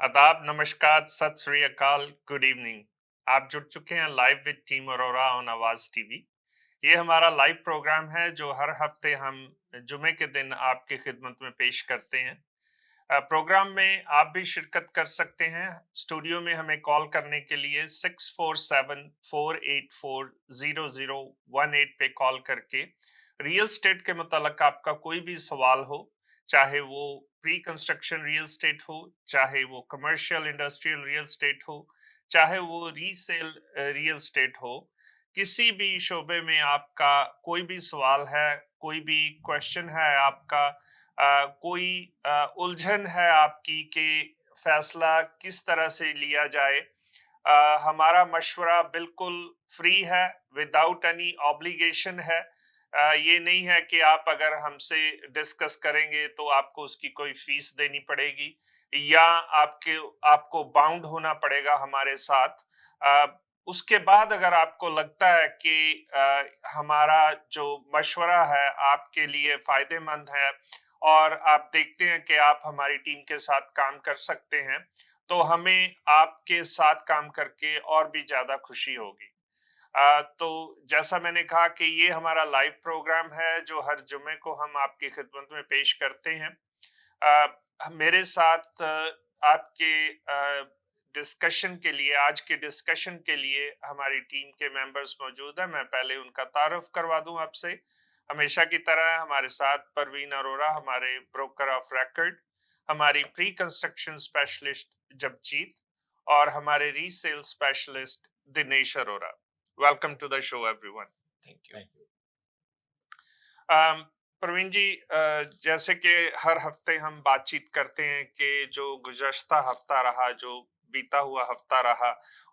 आदाब, नमस्कार, सत श्री अकाल, गुड इवनिंग। आप जुड़ चुके हैं live with team Arora on Awaaz TV. ये हमारा लाइव प्रोग्राम है जो हर हफ्ते हम जुमे के दिन आपकी खिदमत में पेश करते हैं। प्रोग्राम में आप भी शिरकत कर सकते हैं। स्टूडियो में हमें कॉल करने के लिए 647-484-0018 पे कॉल करके रियल स्टेट के मुतालिक आपका कोई भी सवाल हो, चाहे वो प्री कंस्ट्रक्शन रियल स्टेट हो, चाहे वो कमर्शियल इंडस्ट्रियल रियल स्टेट हो, चाहे वो रीसेल रियल स्टेट हो, किसी भी शोबे में आपका कोई भी सवाल है, कोई भी क्वेश्चन है आपका, कोई उलझन है आपकी कि फैसला किस तरह से लिया जाए, हमारा मशवरा बिल्कुल फ्री है, विदाउट एनी ऑब्लिगेशन है। ये नहीं है कि आप अगर हमसे डिस्कस करेंगे तो आपको उसकी कोई फीस देनी पड़ेगी या आपके आपको बाउंड होना पड़ेगा हमारे साथ। अ, उसके बाद अगर आपको लगता है कि हमारा जो मशवरा है आपके लिए फायदेमंद है और आप देखते हैं कि आप हमारी टीम के साथ काम कर सकते हैं, तो हमें आपके साथ काम करके और भी ज्यादा खुशी होगी। तो जैसा मैंने कहा कि ये हमारा लाइव प्रोग्राम है जो हर जुमे को हम आपकी खिदमत में पेश करते हैं। मेरे साथ आपके डिस्कशन के लिए, आज के डिस्कशन के लिए हमारी टीम के मेंबर्स मौजूद हैं। मैं पहले उनका तारुफ करवा दूं आपसे। हमेशा की तरह हमारे साथ परवीन अरोरा, हमारे ब्रोकर ऑफ रिकॉर्ड, हमारी प्री कंस्ट्रक्शन स्पेशलिस्ट जगजीत और हमारे resale specialist Dinesh Arora. Welcome to the show everyone. Thank you. Thank you. Praveen ji, जैसे कि हर हफ्ते हम बातचीत करते हैं कि जो गुज़श्ता हफ्ता रहा, जो बीता हुआ हफ्ता रहा,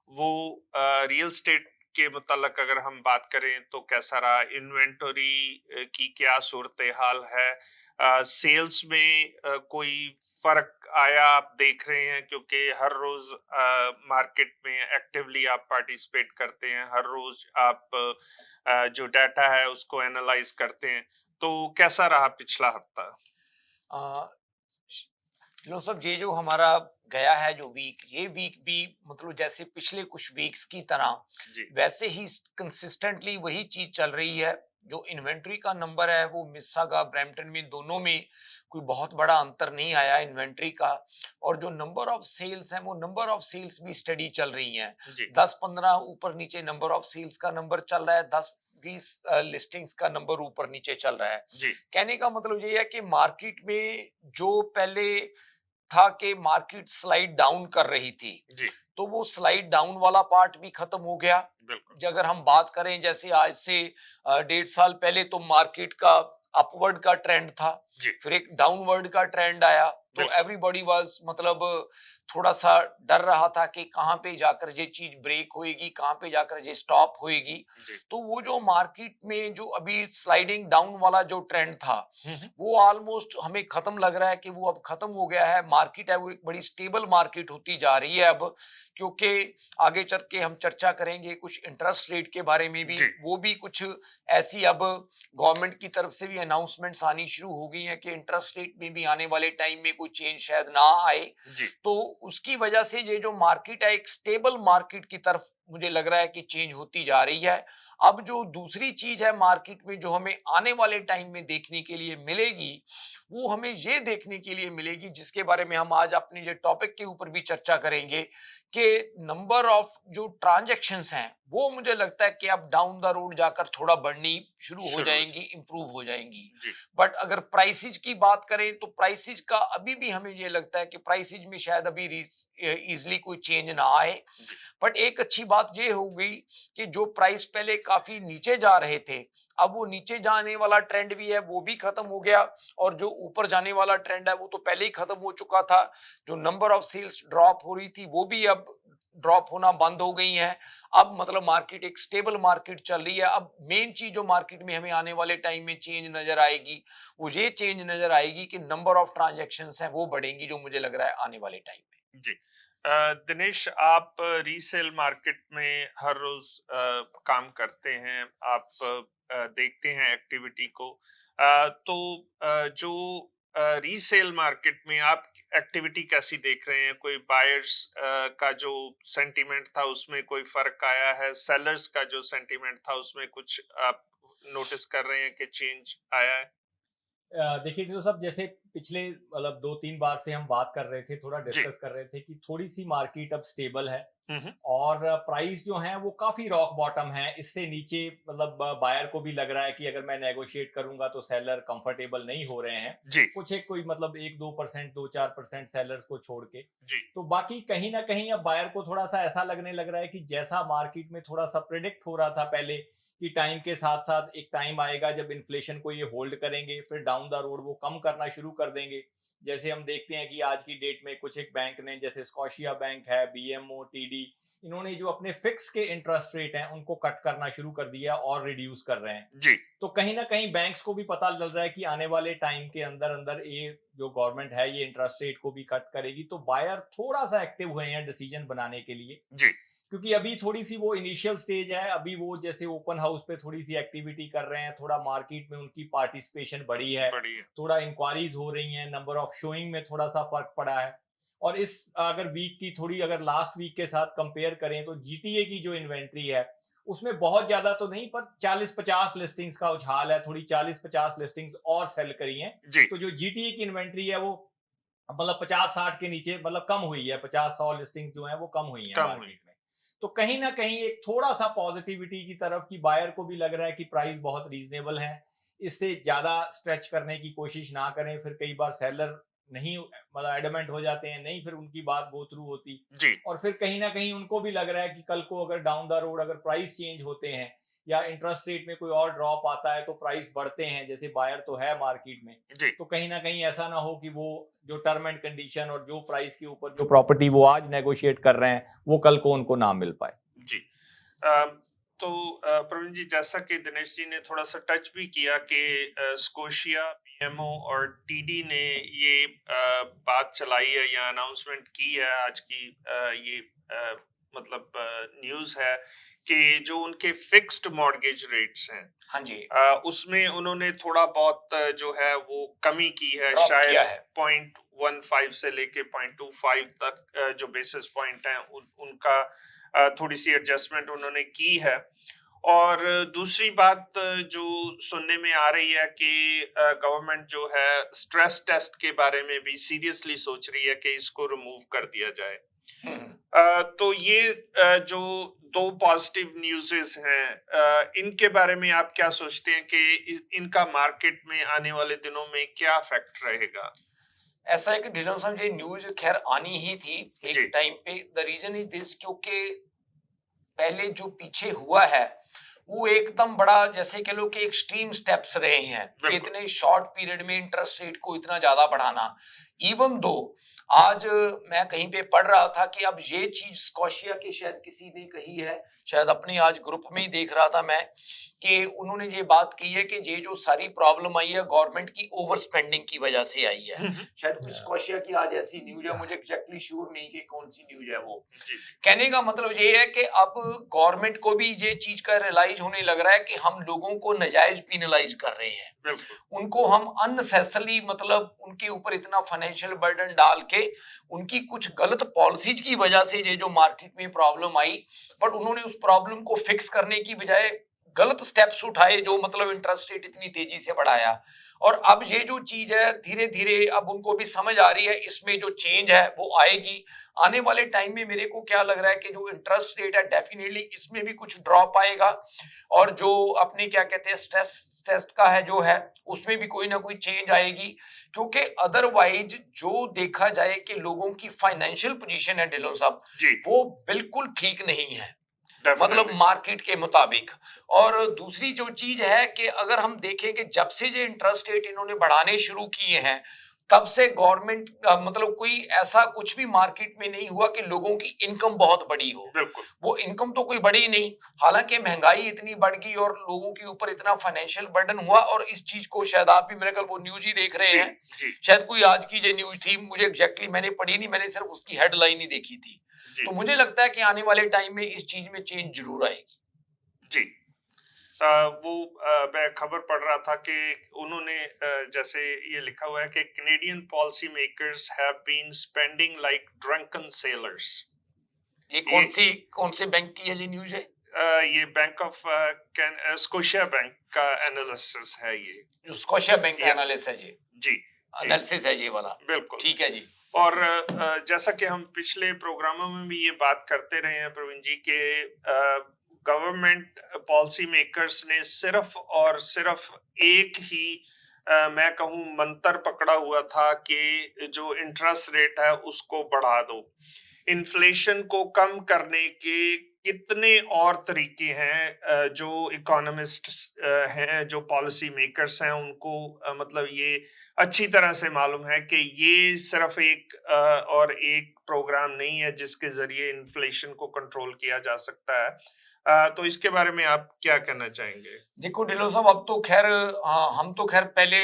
वो रियल स्टेट के मुतल्लक अगर हम बात करें तो कैसा रहा, इन्वेंटरी की क्या सूरत हाल है, सेल्स में कोई फर्क आया आप देख रहे हैं, क्योंकि हर रोज मार्केट में एक्टिवली आप पार्टिसिपेट करते हैं, हर रोज आप जो डाटा है उसको एनालाइज करते हैं, तो कैसा रहा पिछला हफ्ता? अ, लो सब ये जो हमारा गया है जो वीक, ये वीक भी मतलब जैसे पिछले कुछ वीक्स की तरह जी। वैसे ही कंसिस्टेंटली वही चीज चल रही है। जो इन्वेंट्री का नंबर है वो मिस्सागा ब्रैम्पटन में दोनों में कोई बहुत बड़ा अंतर नहीं आया इन्वेंट्री का। और जो नंबर ऑफ सेल्स है वो नंबर ऑफ सेल्स भी स्टडी चल रही हैं। जी। 10-15 ऊपर नीचे नंबर ऑफ सेल्स का नंबर चल रहा है, 10-20 लिस्टिंग्स का नंबर ऊपर नीचे चल रहा है। जी। कहने का मतलब ये है कि मार्केट में जो पहले था कि मार्केट स्लाइड डाउन कर रही थी, जी। तो वो स्लाइड डाउन वाला पार्ट भी खत्म हो गया। बिल्कुल। अगर हम बात करें जैसे आज से 1.5 साल पहले तो मार्केट का अपवर्ड का ट्रेंड था, जी। फिर एक डाउनवर्ड का ट्रेंड आया, तो बिल्कुल। एवरीबॉडी वाज मतलब थोड़ा सा डर रहा था कि कहाँ पे जाकर ये चीज ब्रेक होएगी, कहाँ पे जाकर ये स्टॉप होएगी। जी। तो वो जो मार्केट में जो अभी स्लाइडिंग डाउन वाला जो ट्रेंड था, हम्म। वो ऑलमोस्ट हमें खत्म लग रहा है कि वो अब खत्म हो गया है। मार्केट है वो एक बड़ी स्टेबल मार्केट होती जा रही है अब, क्योंकि आगे चल के हम चर्चा करेंगे कुछ इंटरेस्ट रेट के बारे में भी, जी। वो भी कुछ ऐसी अब गवर्नमेंट की तरफ से भी अनाउंसमेंट्स आनी शुरू हो गई हैं कि इंटरेस्ट रेट में भी आने वाले टाइम में कोई चेंज शायद ना आए। जी। तो उसकी वजह से ये जो मार्केट है एक स्टेबल मार्केट की तरफ मुझे लग रहा है कि चेंज होती जा रही है। अब जो दूसरी चीज है मार्केट में जो हमें आने वाले टाइम में देखने के लिए मिलेगी, वो हमें ये देखने के लिए मिलेगी, जिसके बारे में हम आज अपने जो टॉपिक के ऊपर भी चर्चा करेंगे, कि नंबर ऑफ जो ट्रांजैक्शंस हैं वो मुझे लगता है कि अब डाउन द रोड जाकर थोड़ा बढ़नी शुरू हो शुरू हो जाएंगी, जाए। इंप्रूव हो जाएंगी। जी। बट अगर प्राइसेज की बात करें तो प्राइसेज का अभी भी हमें ये लगता है कि प्राइसेज में शायद अभी इजिली कोई चेंज ना आए। जी। बट एक अच्छी बात ये हो गई कि जो प्राइस पहले काफी नीचे जा रहे थे, अब वो नीचे जाने वाला ट्रेंड भी है वो भी खत्म हो गया, और जो ऊपर जाने वाला ट्रेंड है वो तो पहले ही खत्म हो चुका था। जो नंबर ऑफ सेल्स ड्रॉप हो रही थी वो भी अब ड्रॉप होना बंद हो गई है। अब मतलब मार्केट एक स्टेबल मार्केट चल रही है। अब मेन चीज जो मार्केट में हमें आने वाले टाइम में चेंज नजर आएगी, वो ये चेंज नजर आएगी कि नंबर ऑफ ट्रांजैक्शंस हैं वो बढ़ेंगी, जो मुझे लग रहा है आने वाले टाइम में। जी। दिनेश, आप रीसेल मार्केट में हर रोज काम करते हैं, आप देखते हैं एक्टिविटी को, तो जो रीसेल मार्केट में आप एक्टिविटी कैसी देख रहे हैं? कोई बायर्स का जो सेंटीमेंट था उसमें कोई फर्क आया है? सेलर्स का जो सेंटीमेंट था उसमें कुछ आप नोटिस कर रहे हैं कि चेंज आया है? देखिए तो सब जैसे पिछले मतलब 2-3 बार से हम बात कर रहे थे, थोड़ा जी। डिस्कस कर रहे थे कि थोड़ी-सी मार्केट अब स्टेबल है हम्म। और प्राइस जो है वो काफ़ी रॉक बॉटम है। इससे नीचे मतलब बायर को भी लग रहा है कि अगर मैं नेगोशिएट करूँगा तो सेलर कंफर्टेबल नहीं हो रहे हैं। जी। कुछ एक कोई मतलब 1-2%, 2-4% सेलर्स को छोड़ के। जी। तो बाकी कहीं न कहीं अब बायर को थोड़ा-सा ऐसा लगने लग रहा है कि जैसा मार्केट में थोड़ा-सा प्रेडिक्ट हो रहा था पहले कि टाइम के साथ-साथ एक टाइम आएगा जब इन्फ्लेशन को ये होल्ड करेंगे, फिर डाउन द रोड वो कम करना शुरू कर देंगे। जैसे हम देखते हैं कि आज की डेट में कुछ एक बैंक ने जैसे स्कॉशिया बैंक है, बीएमओ, टीडी, इन्होंने जो अपने फिक्स के इंटरेस्ट रेट हैं, उनको कट करना शुरू कर दिया और रिड्यूस कर रहे हैं। जी। तो कहीं न कहीं बैंक्स को भी पता चल रहा है कि आने वाले टाइम के अंदर-अंदर ये जो गवर्नमेंट है, ये इंटरेस्ट रेट को भी कट करेगी। तो बायर थोड़ा-सा एक्टिव हुए हैं डिसीजन बनाने के लिए। जी। क्योंकि अभी थोड़ी-सी वो इनिशियल स्टेज है, अभी वो जैसे ओपन हाउस पे थोड़ी-सी एक्टिविटी कर रहे हैं, थोड़ा मार्केट में उनकी पार्टिसिपेशन बढ़ी है, बढ़िया। थोड़ा इंक्वायरीज़ हो रही हैं, नंबर ऑफ शोइंग में थोड़ा-सा फ़र्क पड़ा है। और इस अगर वीक की थोड़ी अगर लास्ट वीक के साथ कंपेयर करें तो जीटीए की जो इन्वेंटरी है, उसमें बहुत ज़्यादा तो नहीं पर 40-50 लिस्टिंग्स का उछाल है, थोड़ी 40-50 लिस्टिंग्स और सेल करी हैं। जी। तो जो जीटीए की इन्वेंटरी है वो मतलब 50-60 के नीचे मतलब कम हुई है, 50-100 लिस्टिंग्स जो हैं वो कम हुई हैं कम हुई। मार्केट में। तो कहीं न कहीं एक थोड़ा-सा पॉजिटिविटी की तरफ कि बायर को भी लग रहा है कि प्राइस बहुत रीज़नेबल है। इससे ज़्यादा स्ट्रेच करने की कोशिश ना करें, फिर कई बार सेलर नहीं मतलब एडमेंट हो जाते हैं, नहीं फिर उनकी बात गो थ्रू होती। जी। और फिर कहीं न कहीं उनको भी लग रहा है कि कल को अगर डाउन द रोड अगर प्राइस चेंज होते हैं या इंटरेस्ट रेट में कोई और ड्रॉप आता है तो प्राइस बढ़ते हैं, जैसे बायर तो है मार्केट में। जी। तो कहीं न कहीं ऐसा ना हो कि वो जो टर्म एंड कंडीशन और जो प्राइस के ऊपर जो प्रॉपर्टी वो आज नेगोशिएट कर रहे हैं, वो कल को उनको ना मिल पाए। जी। तो प्रवीण जी, जैसा कि दिनेश जी ने थोड़ा सा टच भी किया कि स्कोशिया, बीएमओ और टीडी ने ये बात चलाई है या अनाउंसमेंट की है आज की, ये मतलब न्यूज़ है कि जो उनके फिक्स्ड मॉर्गेज रेट्स हैं, हाँ जी, उसमें उन्होंने थोड़ा बहुत जो है वो कमी की है, ड्रॉप शायद किया है। 0.15 से लेके 0.25 तक जो बेसिस पॉइंट हैं उनका थोड़ी सी एडजस्टमेंट उन्होंने की है। और दूसरी बात जो सुनने में आ रही है कि गवर्नमेंट जो है स्ट्रेस टेस्ट के बारे में भी सीरियसली सोच रही है कि इसको रिमूव कर दिया जाए। हुँ। तो ये जो दो पॉजिटिव न्यूज़ेस हैं, इनके बारे में आप क्या सोचते हैं कि इनका मार्केट में आने वाले दिनों में क्या इफेक्ट रहेगा? ऐसा है कि ढिल्लों साहब ये न्यूज़ खैर आनी ही थी जी। एक टाइम पे। द रीज़न इज़ दिस, क्योंकि पहले जो पीछे हुआ है, वो एकदम बड़ा जैसे कह लो कि एक्सट्रीम स्टेप्स रहे हैं कि बिल्कुल। इतने शॉर्ट पीरियड में इंटरेस्ट रेट को इतना ज़्यादा बढ़ाना। इवन दो आज मैं कहीं पे पढ़ रहा था कि अब ये चीज़ स्कॉशिया के शायद किसी ने कही है, शायद अपने आज ग्रुप में ही देख रहा था मैं, कि उन्होंने ये बात की है कि ये जो सारी प्रॉब्लम आई है गवर्नमेंट की ओवर स्पेंडिंग की वजह से आई है। शायद कुछ स्कॉशिया की आज ऐसी न्यूज़ है, मुझे एग्जैक्टली श्योर नहीं कि कौन सी न्यूज़ है वो। जी। कहने का मतलब ये है कि अब गवर्नमेंट को भी ये चीज का रियलाइज होने लग रहा है कि हम लोगों को नाजायज पिनलाइज कर रहे हैं, बिल्कुल। उनको हम अननेसेसरली मतलब उनके ऊपर इतना फाइनेंशियल बर्डन डाल के उनकी कुछ गलत पॉलिसीज की वजह से ये जो मार्केट में प्रॉब्लम आई, बट उन्होंने उस प्रॉब्लम को फिक्स करने की बजाय गलत स्टेप्स उठाए, जो मतलब इंटरेस्ट रेट इतनी तेजी से बढ़ाया। और अब ये जो चीज है धीरे धीरे अब उनको भी समझ आ रही है, इसमें जो चेंज है वो आएगी आने वाले टाइम में। मेरे को क्या लग रहा है कि जो इंटरेस्ट रेट है डेफिनेटली इसमें भी कुछ ड्रॉप आएगा, और जो अपने क्या कहते हैं स्ट्रेस टेस्ट का है जो है उसमें भी कोई ना कोई चेंज आएगी। क्योंकि अदरवाइज जो देखा जाए कि लोगों की फाइनेंशियल पोजीशन है ढिल्लों साहब, जी। वो बिल्कुल ठीक नहीं है, मतलब डेफिनेटली। मार्केट के मुताबिक। और दूसरी जो चीज है कि अगर हम देखें कि जब से ये इंटरेस्ट रेट इन्होंने बढ़ाने शुरू किए हैं, तब से गवर्नमेंट मतलब कोई ऐसा कुछ भी मार्केट में नहीं हुआ कि लोगों की इनकम बहुत बड़ी हो। बिल्कुल। वो इनकम तो कोई बड़ी नहीं, हालांकि महंगाई इतनी बढ़ गई और लोगों के ऊपर इतना फाइनेंशियल बर्डन हुआ। और इस चीज को शायद आप भी मेरे ख्याल वो न्यूज ही देख रहे जी। हैं, जी। शायद कोई आज की ये न्यूज थी, मुझे एग्जैक्टली मैंने पढ़ी नहीं, मैंने सिर्फ उसकी हेडलाइन ही देखी थी। जी। तो मुझे लगता है कि आने वाले टाइम में इस चीज में चेंज जरूर आएगी। जी। मैं खबर पढ़ रहा था कि उन्होंने जैसे ये लिखा हुआ है कि Canadian policy makers have been spending like drunken sailors. ये कौन से बैंक की है ये न्यूज है? ये बैंक ऑफ स्कोशिया बैंक का एनालिसिस है ये। जो स्कोशिया बैंक का Yeah. एनालिसिस है ये, जी एनालिसिस है ये वाला। बिल्कुल। ठीक है जी। और जैसा कि हम पिछले प्रोग्रामों में भी ये बात करते रहे हैं प्रवीण जी के गवर्नमेंट पॉलिसी मेकर्स ने सिर्फ और सिर्फ एक ही मैं कहूँ मंत्र पकड़ा हुआ था कि जो इंटरेस्ट रेट है उसको बढ़ा दो। इन्फ्लेशन को कम करने के कितने और तरीके हैं जो इकोनॉमिस्ट हैं, जो पॉलिसी मेकर्स हैं, उनको मतलब ये अच्छी तरह से मालूम है कि ये सिर्फ एक और एक प्रोग्राम नहीं है जिसके जरिए इन्फ्लेशन को कंट्रोल किया जा सकता है। तो इसके बारे में आप क्या कहना चाहेंगे? देखो ढिल्लों साहब, अब तो खैर हम तो खैर पहले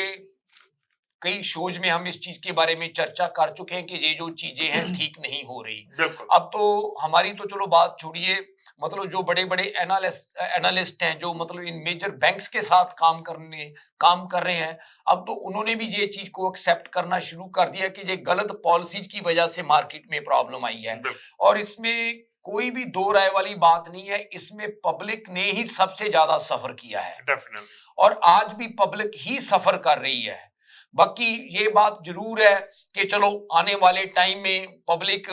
कई शोज में हम इस चीज के बारे में चर्चा कर चुके हैं कि ये जो चीजें हैं ठीक नहीं हो रही। बिल्कुल। अब तो हमारी तो चलो बात छोड़िए, मतलब जो बड़े बड़े एनालिस्ट हैं जो मतलब इन मेजर बैंक्स के साथ काम कर रहे हैं, अब तो उन्होंने भी ये चीज को एक्सेप्ट करना शुरू कर दिया कि ये गलत पॉलिसीज की वजह से मार्केट में प्रॉब्लम आई है। और इसमें कोई भी दो राय वाली बात नहीं है, इसमें पब्लिक ने ही सबसे ज्यादा सफर किया है। डेफिनेटली। और आज भी पब्लिक ही सफर कर रही है। बाकी ये बात जरूर है कि चलो आने वाले टाइम में पब्लिक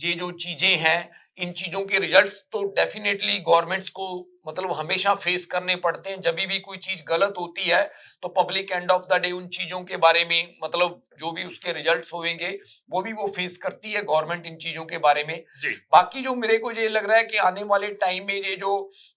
ये जो चीजें हैं, इन चीजों के रिजल्ट्स तो डेफिनेटली गवर्नमेंट्स को मतलब हमेशा फेस करने पड़ते हैं। जब भी कोई चीज गलत होती है तो public end of the day उन चीजों के बारे में मतलब जो भी उसके रिजल्ट्स होंगे वो भी वो फेस करती है गवर्नमेंट इन चीजों के बारे में। जी। बाकी जो मेरे को ये लग रहा है कि आने वाले टाइम में ये जो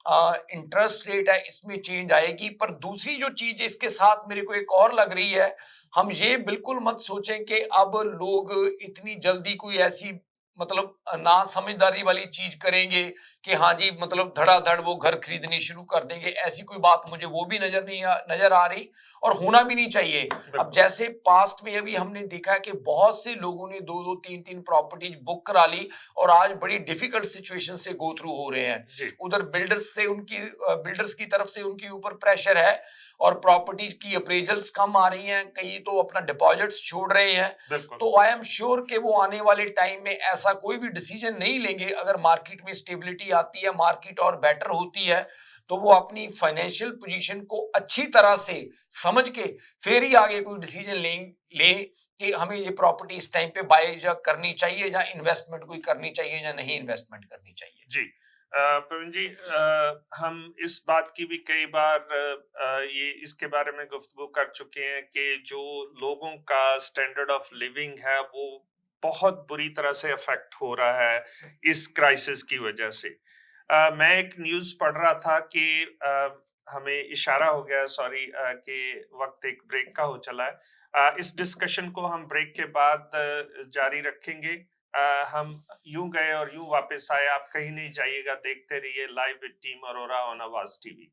इंटरेस्ट रेट है इसमें चेंज आएगी। पर दूसरी जो चीज इसके साथ मेरे को एक और लग रही है, हम ये बिल्कुल मत सोचें कि अब लोग इतनी जल्दी कोई ऐसी मतलब ना समझदारी वाली चीज करेंगे कि हाँ जी मतलब धड़ाधड़ वो घर खरीदने शुरू कर देंगे। ऐसी कोई बात मुझे वो भी नजर आ रही और होना भी नहीं चाहिए। अब जैसे पास्ट में अभी हमने देखा है कि बहुत से लोगों ने 2-2, 3-3 प्रॉपर्टीज बुक करा ली और आज बड़ी डिफिकल्ट सिचुएशन से गो थ्रू हो रहे हैं। उधर बिल्डर्स की तरफ से उनके ऊपर प्रेशर है और प्रॉपर्टी की अप्रेजल्स कम आ रही हैं, कई तो अपना डिपॉजिट्स छोड़ रहे हैं। तो आई एम श्योर कि वो आने वाले टाइम में ऐसा कोई भी डिसीजन नहीं लेंगे। अगर मार्केट में स्टेबिलिटी आती है, मार्केट और बेटर होती है, तो वो अपनी फाइनेंशियल पोजीशन को अच्छी तरह से समझ के फिर ही आगे कोई डिसीजन ले कि हमें ये प्रॉपर्टी इस टाइम पे बाय या करनी चाहिए या इन्वेस्टमेंट कोई करनी चाहिए या नहीं इन्वेस्टमेंट करनी चाहिए। जी प्रवीण जी, हम इस बात की भी कई बार ये इसके बारे में गुफ्तगू कर चुके हैं कि जो लोगों का स्टैंडर्ड ऑफ लिविंग है वो बहुत बुरी तरह से अफेक्ट हो रहा है इस क्राइसिस की वजह से। मैं एक न्यूज़ पढ़ रहा था कि हमें इशारा हो गया, सॉरी, कि वक्त एक ब्रेक का हो चला है। इस डिस्कशन को हम ब्रेक के बाद जारी रखेंगे। हम यूं गए और यूं वापस आए। आप कहीं नहीं जाइएगा, देखते रहिए live with team Arora on Awaaz TV.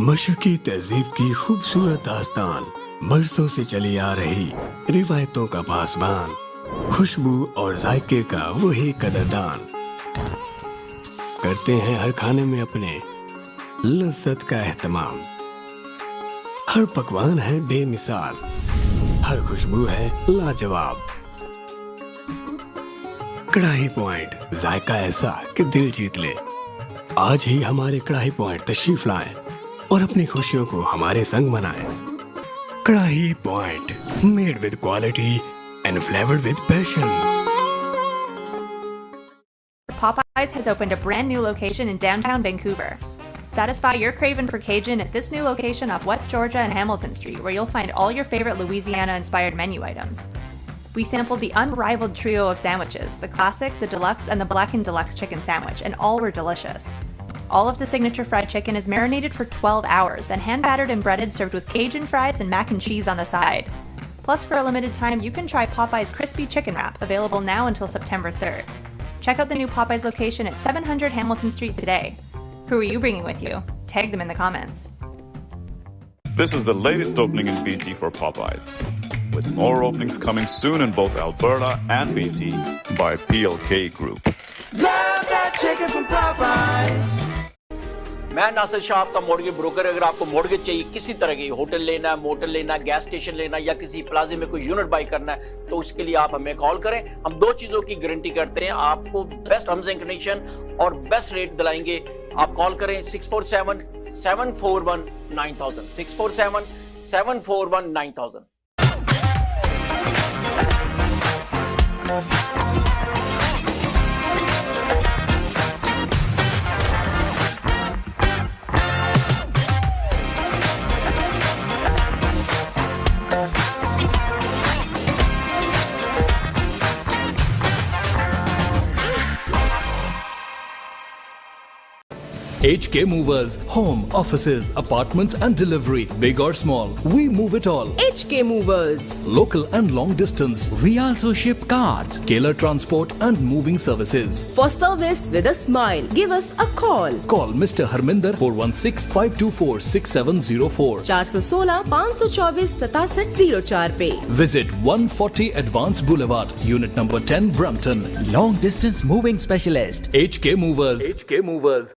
मशरकी तहजीब की खूबसूरत दास्तान, बरसों से चली आ रही रिवायतों का पासबान, खुशबू और जायके का वही कदरदान, करते हैं हर खाने में अपने लज्जत का एहतमाम। हर पकवान है बेमिसाल, हर खुशबू है लाजवाब। कढ़ाई पॉइंट, जायका ऐसा कि दिल जीत ले। आज ही हमारे कढ़ाई पॉइंट तशरीफ लाएं और अपनी खुशियों को हमारे संग मनाएं। कढ़ाई point, made with quality and flavored with passion. Popeyes has opened a brand new location in downtown Vancouver. Satisfy your craving for Cajun at this new location off West Georgia and Hamilton Street, where you'll find all your favorite Louisiana-inspired menu items. We sampled the unrivaled trio of sandwiches, the classic, the deluxe, and the blackened deluxe chicken sandwich, and all were delicious. All of the signature fried chicken is marinated for 12 hours, then hand-battered and breaded, served with Cajun fries and mac and cheese on the side. Plus, for a limited time, you can try Popeye's Crispy Chicken Wrap, available now until September 3rd. Check out the new Popeye's location at 700 Hamilton Street today. Who are you bringing with you? Tag them in the comments. This is the latest opening in BC for Popeyes, with more openings coming soon in both Alberta and BC by PLK Group. Love that chicken from Popeyes. मैं नासिर शाह आपका mortgage broker. अगर आपको mortgage चाहिए किसी तरह की, hotel लेना है, मोटल लेना है, गैस स्टेशन लेना है या किसी प्लाजे में कोई यूनिट बाई करना है, तो उसके लिए आप हमें कॉल करें। हम दो चीजों की गारंटी करते हैं, आपको बेस्ट टर्म्स एंड कंडीशन और बेस्ट रेट दिलाएंगे। आप कॉल करें 647-741-9000, 647-741-9000। HK Movers, home, offices, apartments and delivery, big or small, we move it all. HK Movers. Local and long distance, we also ship cars, Keller Transport and moving services. For service with a smile, give us a call. Call Mr. Harminder 416-524-6704. 416-524-6704 पे. Visit 140 Advance Boulevard, Unit number 10, Brampton. Long distance moving specialist. HK Movers. HK Movers.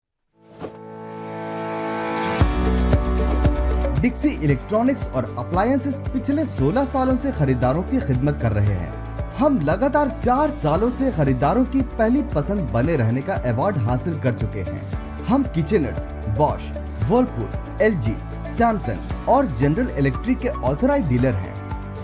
Dixie electronics और appliances पिछले 16 सालों से खरीदारों की खिदमत कर रहे हैं। हम लगातार 4 सालों से खरीदारों की पहली पसंद बने रहने का अवार्ड हासिल कर चुके हैं। हम किचनर्स, बॉश, वर्लपूल, LG, सैमसंग और जनरल इलेक्ट्रिक के ऑथराइज्ड डीलर हैं।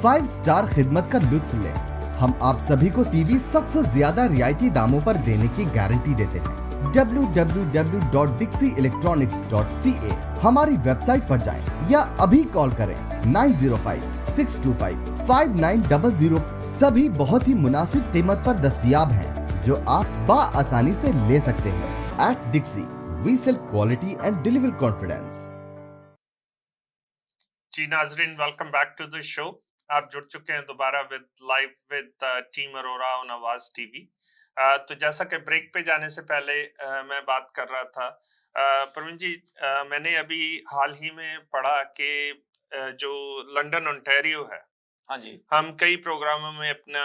5 स्टार खिदमत का लुत्फ लें। हम आप सभी को टीवी सबसे ज्यादा रियायती दामों पर देने की गारंटी देते हैं। www.dixieelectronics.ca हमारी वेबसाइट पर जाएं या अभी कॉल करें 905-625-5900। सभी बहुत ही मुनासिब कीमत पर दस्तयाब हैं जो आप बाआसानी से ले सकते हैं। At Dixie, we sell quality and deliver confidence. जी नाजरीन, welcome back to the show. आप जुड़ चुके हैं दोबारा live with team Arora on Awaaz TV. तो जैसा कि ब्रेक पे जाने से पहले मैं बात कर रहा था, प्रवीण जी, मैंने अभी हाल ही में पढ़ा कि जो लंदन ओंटारियो है, हाँ जी, हम कई प्रोग्रामों में अपना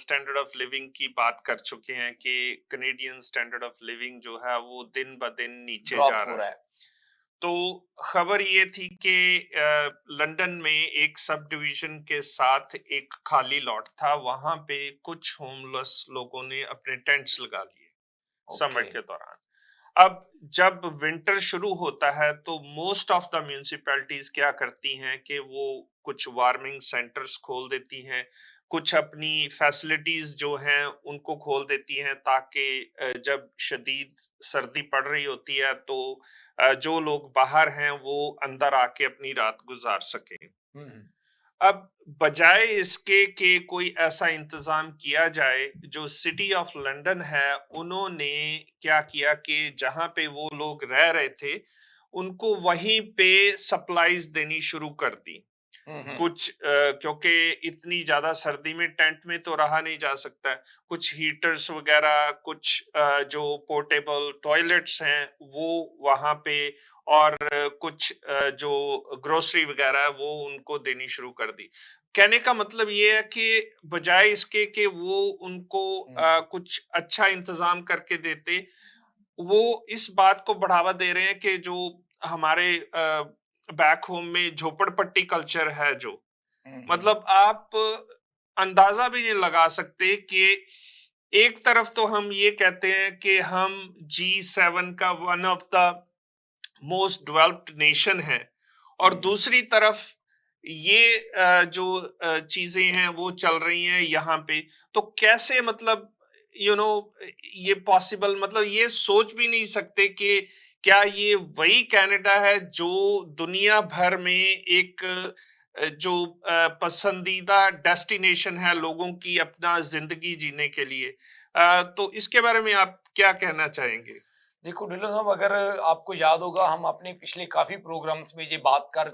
स्टैंडर्ड ऑफ लिविंग की बात कर चुके हैं कि कनेडियन स्टैंडर्ड ऑफ लिविंग जो है वो दिन ब दिन नीचे ड्रॉप जा हो रहा रहा है। है। तो खबर ये थी कि लंदन में एक सब डिवीजन के साथ एक खाली लॉट था, वहां पे कुछ होमलेस लोगों ने अपने टेंट्स लगा लिए समर ओके। के दौरान। अब जब विंटर शुरू होता है तो मोस्ट ऑफ द म्यूनिसिपैलिटीज क्या करती हैं कि वो कुछ वार्मिंग सेंटर्स खोल देती हैं, कुछ अपनी फैसिलिटीज जो हैं उनको खोल देती हैं ताकि जब शदीद सर्दी पड़ रही होती है तो जो लोग बाहर हैं वो अंदर आके अपनी रात गुजार सकें। अब बजाय इसके कि कोई ऐसा इंतजाम किया जाए, जो सिटी ऑफ लंदन है उन्होंने क्या किया कि जहां पे वो लोग रह रहे थे उनको वहीं पे सप्लाईज देनी शुरू कर दी। कुछ क्योंकि इतनी ज्यादा सर्दी में टेंट में तो रहा नहीं जा सकता, कुछ हीटर्स वगैरह, कुछ जो पोर्टेबल टॉयलेट्स हैं वो वहां पे, और कुछ जो ग्रोसरी वगैरह है वो उनको देनी शुरू कर दी। कहने का मतलब ये है कि बजाय इसके कि वो उनको कुछ अच्छा इंतजाम करके देते, वो इस बात को बढ़ावा दे रहे हैं कि जो हमारे बैक होम में झोपड़पट्टी कल्चर है, जो मतलब आप अंदाजा भी नहीं लगा सकते कि एक तरफ तो हम ये कहते हैं कि हम G7 का one of the most developed nation है, और दूसरी तरफ ये जो चीजें हैं वो चल रही हैं यहाँ पे। तो कैसे, मतलब ये पॉसिबल, मतलब ये सोच भी नहीं सकते कि क्या ये वही कनाडा है जो दुनिया भर में एक जो पसंदीदा डेस्टिनेशन है लोगों की अपना जिंदगी जीने के लिए। तो इसके बारे में आप क्या कहना चाहेंगे? देखो ढिल्लों साहब, अगर आपको याद होगा हम अपने पिछले काफी प्रोग्राम्स में ये बात कर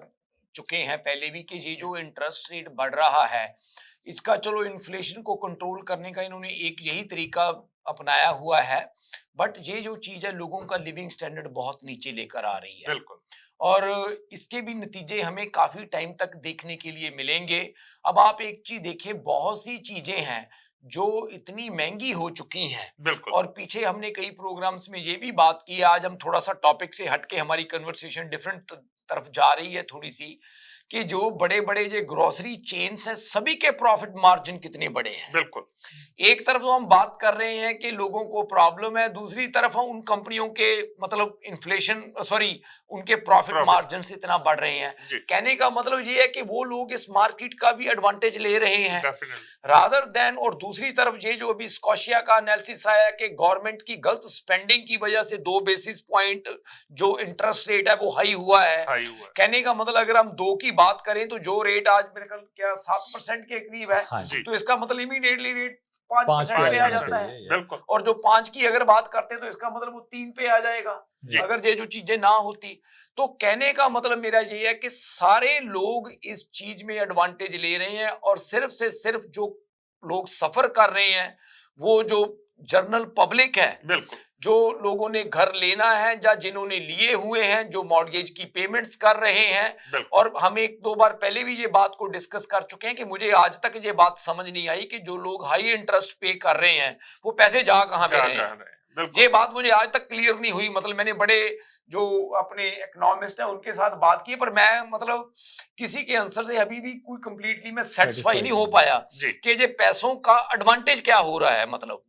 चुके हैं पहले भी कि ये जो इंटरेस्ट रेट बढ़ रहा है, इसका चलो इन्फ्लेशन को कंट्रोल करने का इन्होंने एक यही तरीका अपनाया हुआ है, बट ये जो चीज है लोगों का लिविंग स्टैंडर्ड बहुत नीचे लेकर आ रही है। बिल्कुल। और इसके भी नतीजे हमें काफी टाइम तक देखने के लिए मिलेंगे। अब आप एक चीज देखिए, बहुत सी चीजें हैं जो इतनी महंगी हो चुकी हैं। बिल्कुल। और पीछे हमने कई प्रोग्राम्स में ये भी बात की, आज हम थोड़ा सा टॉपिक से हटके हमारी कन्वर्सेशन डिफरेंट तरफ जा रही है थोड़ी सी, कि जो बड़े बड़े जो ग्रोसरी चेन्स हैं सभी के प्रॉफिट मार्जिन कितने बड़े हैं। बिल्कुल। एक तरफ तो हम बात कर रहे हैं कि लोगों को प्रॉब्लम है, दूसरी तरफ हम उन कंपनियों के मतलब इन्फ्लेशन उनके प्रॉफिट मार्जिन से इतना बढ़ रहे हैं। कहने का मतलब ये है कि वो लोग इस मार्केट का भी एडवांटेज ले रहे हैं रादर देन। और दूसरी तरफ ये जो अभी स्कॉशिया का एनालिसिस आया कि गवर्नमेंट की गलत स्पेंडिंग की वजह से 2 बेसिस पॉइंट जो इंटरेस्ट रेट है वो हाई हुआ है। कहने का मतलब अगर हम 2 की बात करें तो जो रेट आज मेरे ख्याल क्या 7% के करीब है, तो इसका मतलब इमीडिएटली रेट 5% पे आ जाता है। बिल्कुल। और जो 5 की अगर बात करते हैं तो इसका मतलब वो 3 पे आ जाएगा अगर ये जो चीजें ना होती। तो कहने का मतलब मेरा ये है कि सारे लोग इस चीज में एडवांटेज ले रहे हैं और सिर्फ से सिर्फ जो लोग सफर कर रहे हैं वो जो जनरल पब्लिक है, बिल्कुल, जो लोगों ने घर लेना है या जिन्होंने लिए हुए हैं, जो मॉर्गेज की पेमेंट्स कर रहे हैं। और हम 1-2 बार पहले भी ये बात को डिस्कस कर चुके हैं कि मुझे आज तक ये बात समझ नहीं आई कि जो लोग हाई इंटरेस्ट पे कर रहे हैं वो पैसे जा कहां पे रहे हैं। ये बात मुझे आज तक क्लियर नहीं हुई। मतलब मैंने बड़े जो अपने इकोनॉमिस्ट है उनके साथ बात की, पर मैं मतलब किसी के आंसर से अभी भी कोई कंप्लीटली मैं सेटिस्फाई नहीं हो पाया कि ये पैसों का एडवांटेज क्या हो रहा है। मतलब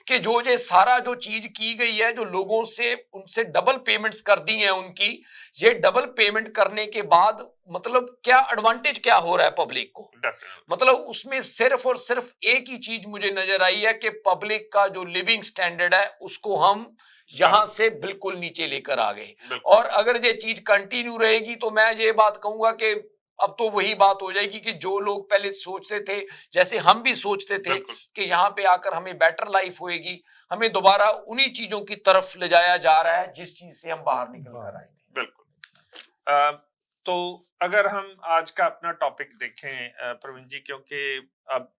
कि जो ये सारा जो चीज की गई है, जो लोगों से उनसे डबल पेमेंट्स कर दी हैं उनकी, ये डबल पेमेंट करने के बाद मतलब क्या एडवांटेज क्या हो रहा है पब्लिक को। मतलब उसमें सिर्फ और सिर्फ एक ही चीज मुझे नजर आई है कि पब्लिक का जो लिविंग स्टैंडर्ड है उसको हम यहां से बिल्कुल नीचे लेकर आ गए। और अगर ये चीज कंटिन्यू रहेगी तो मैं ये बात कहूंगा कि अब तो वही बात हो जाएगी कि जो लोग पहले सोचते थे, जैसे हम भी सोचते थे कि यहाँ पे आकर हमें बेटर लाइफ होएगी, हमें दोबारा उन्हीं चीजों की तरफ ले जाया जा रहा है जिस चीज से हम बाहर निकल कर आए थे। बिल्कुल। तो अगर हम आज का अपना टॉपिक देखें प्रवीण जी, क्योंकि अब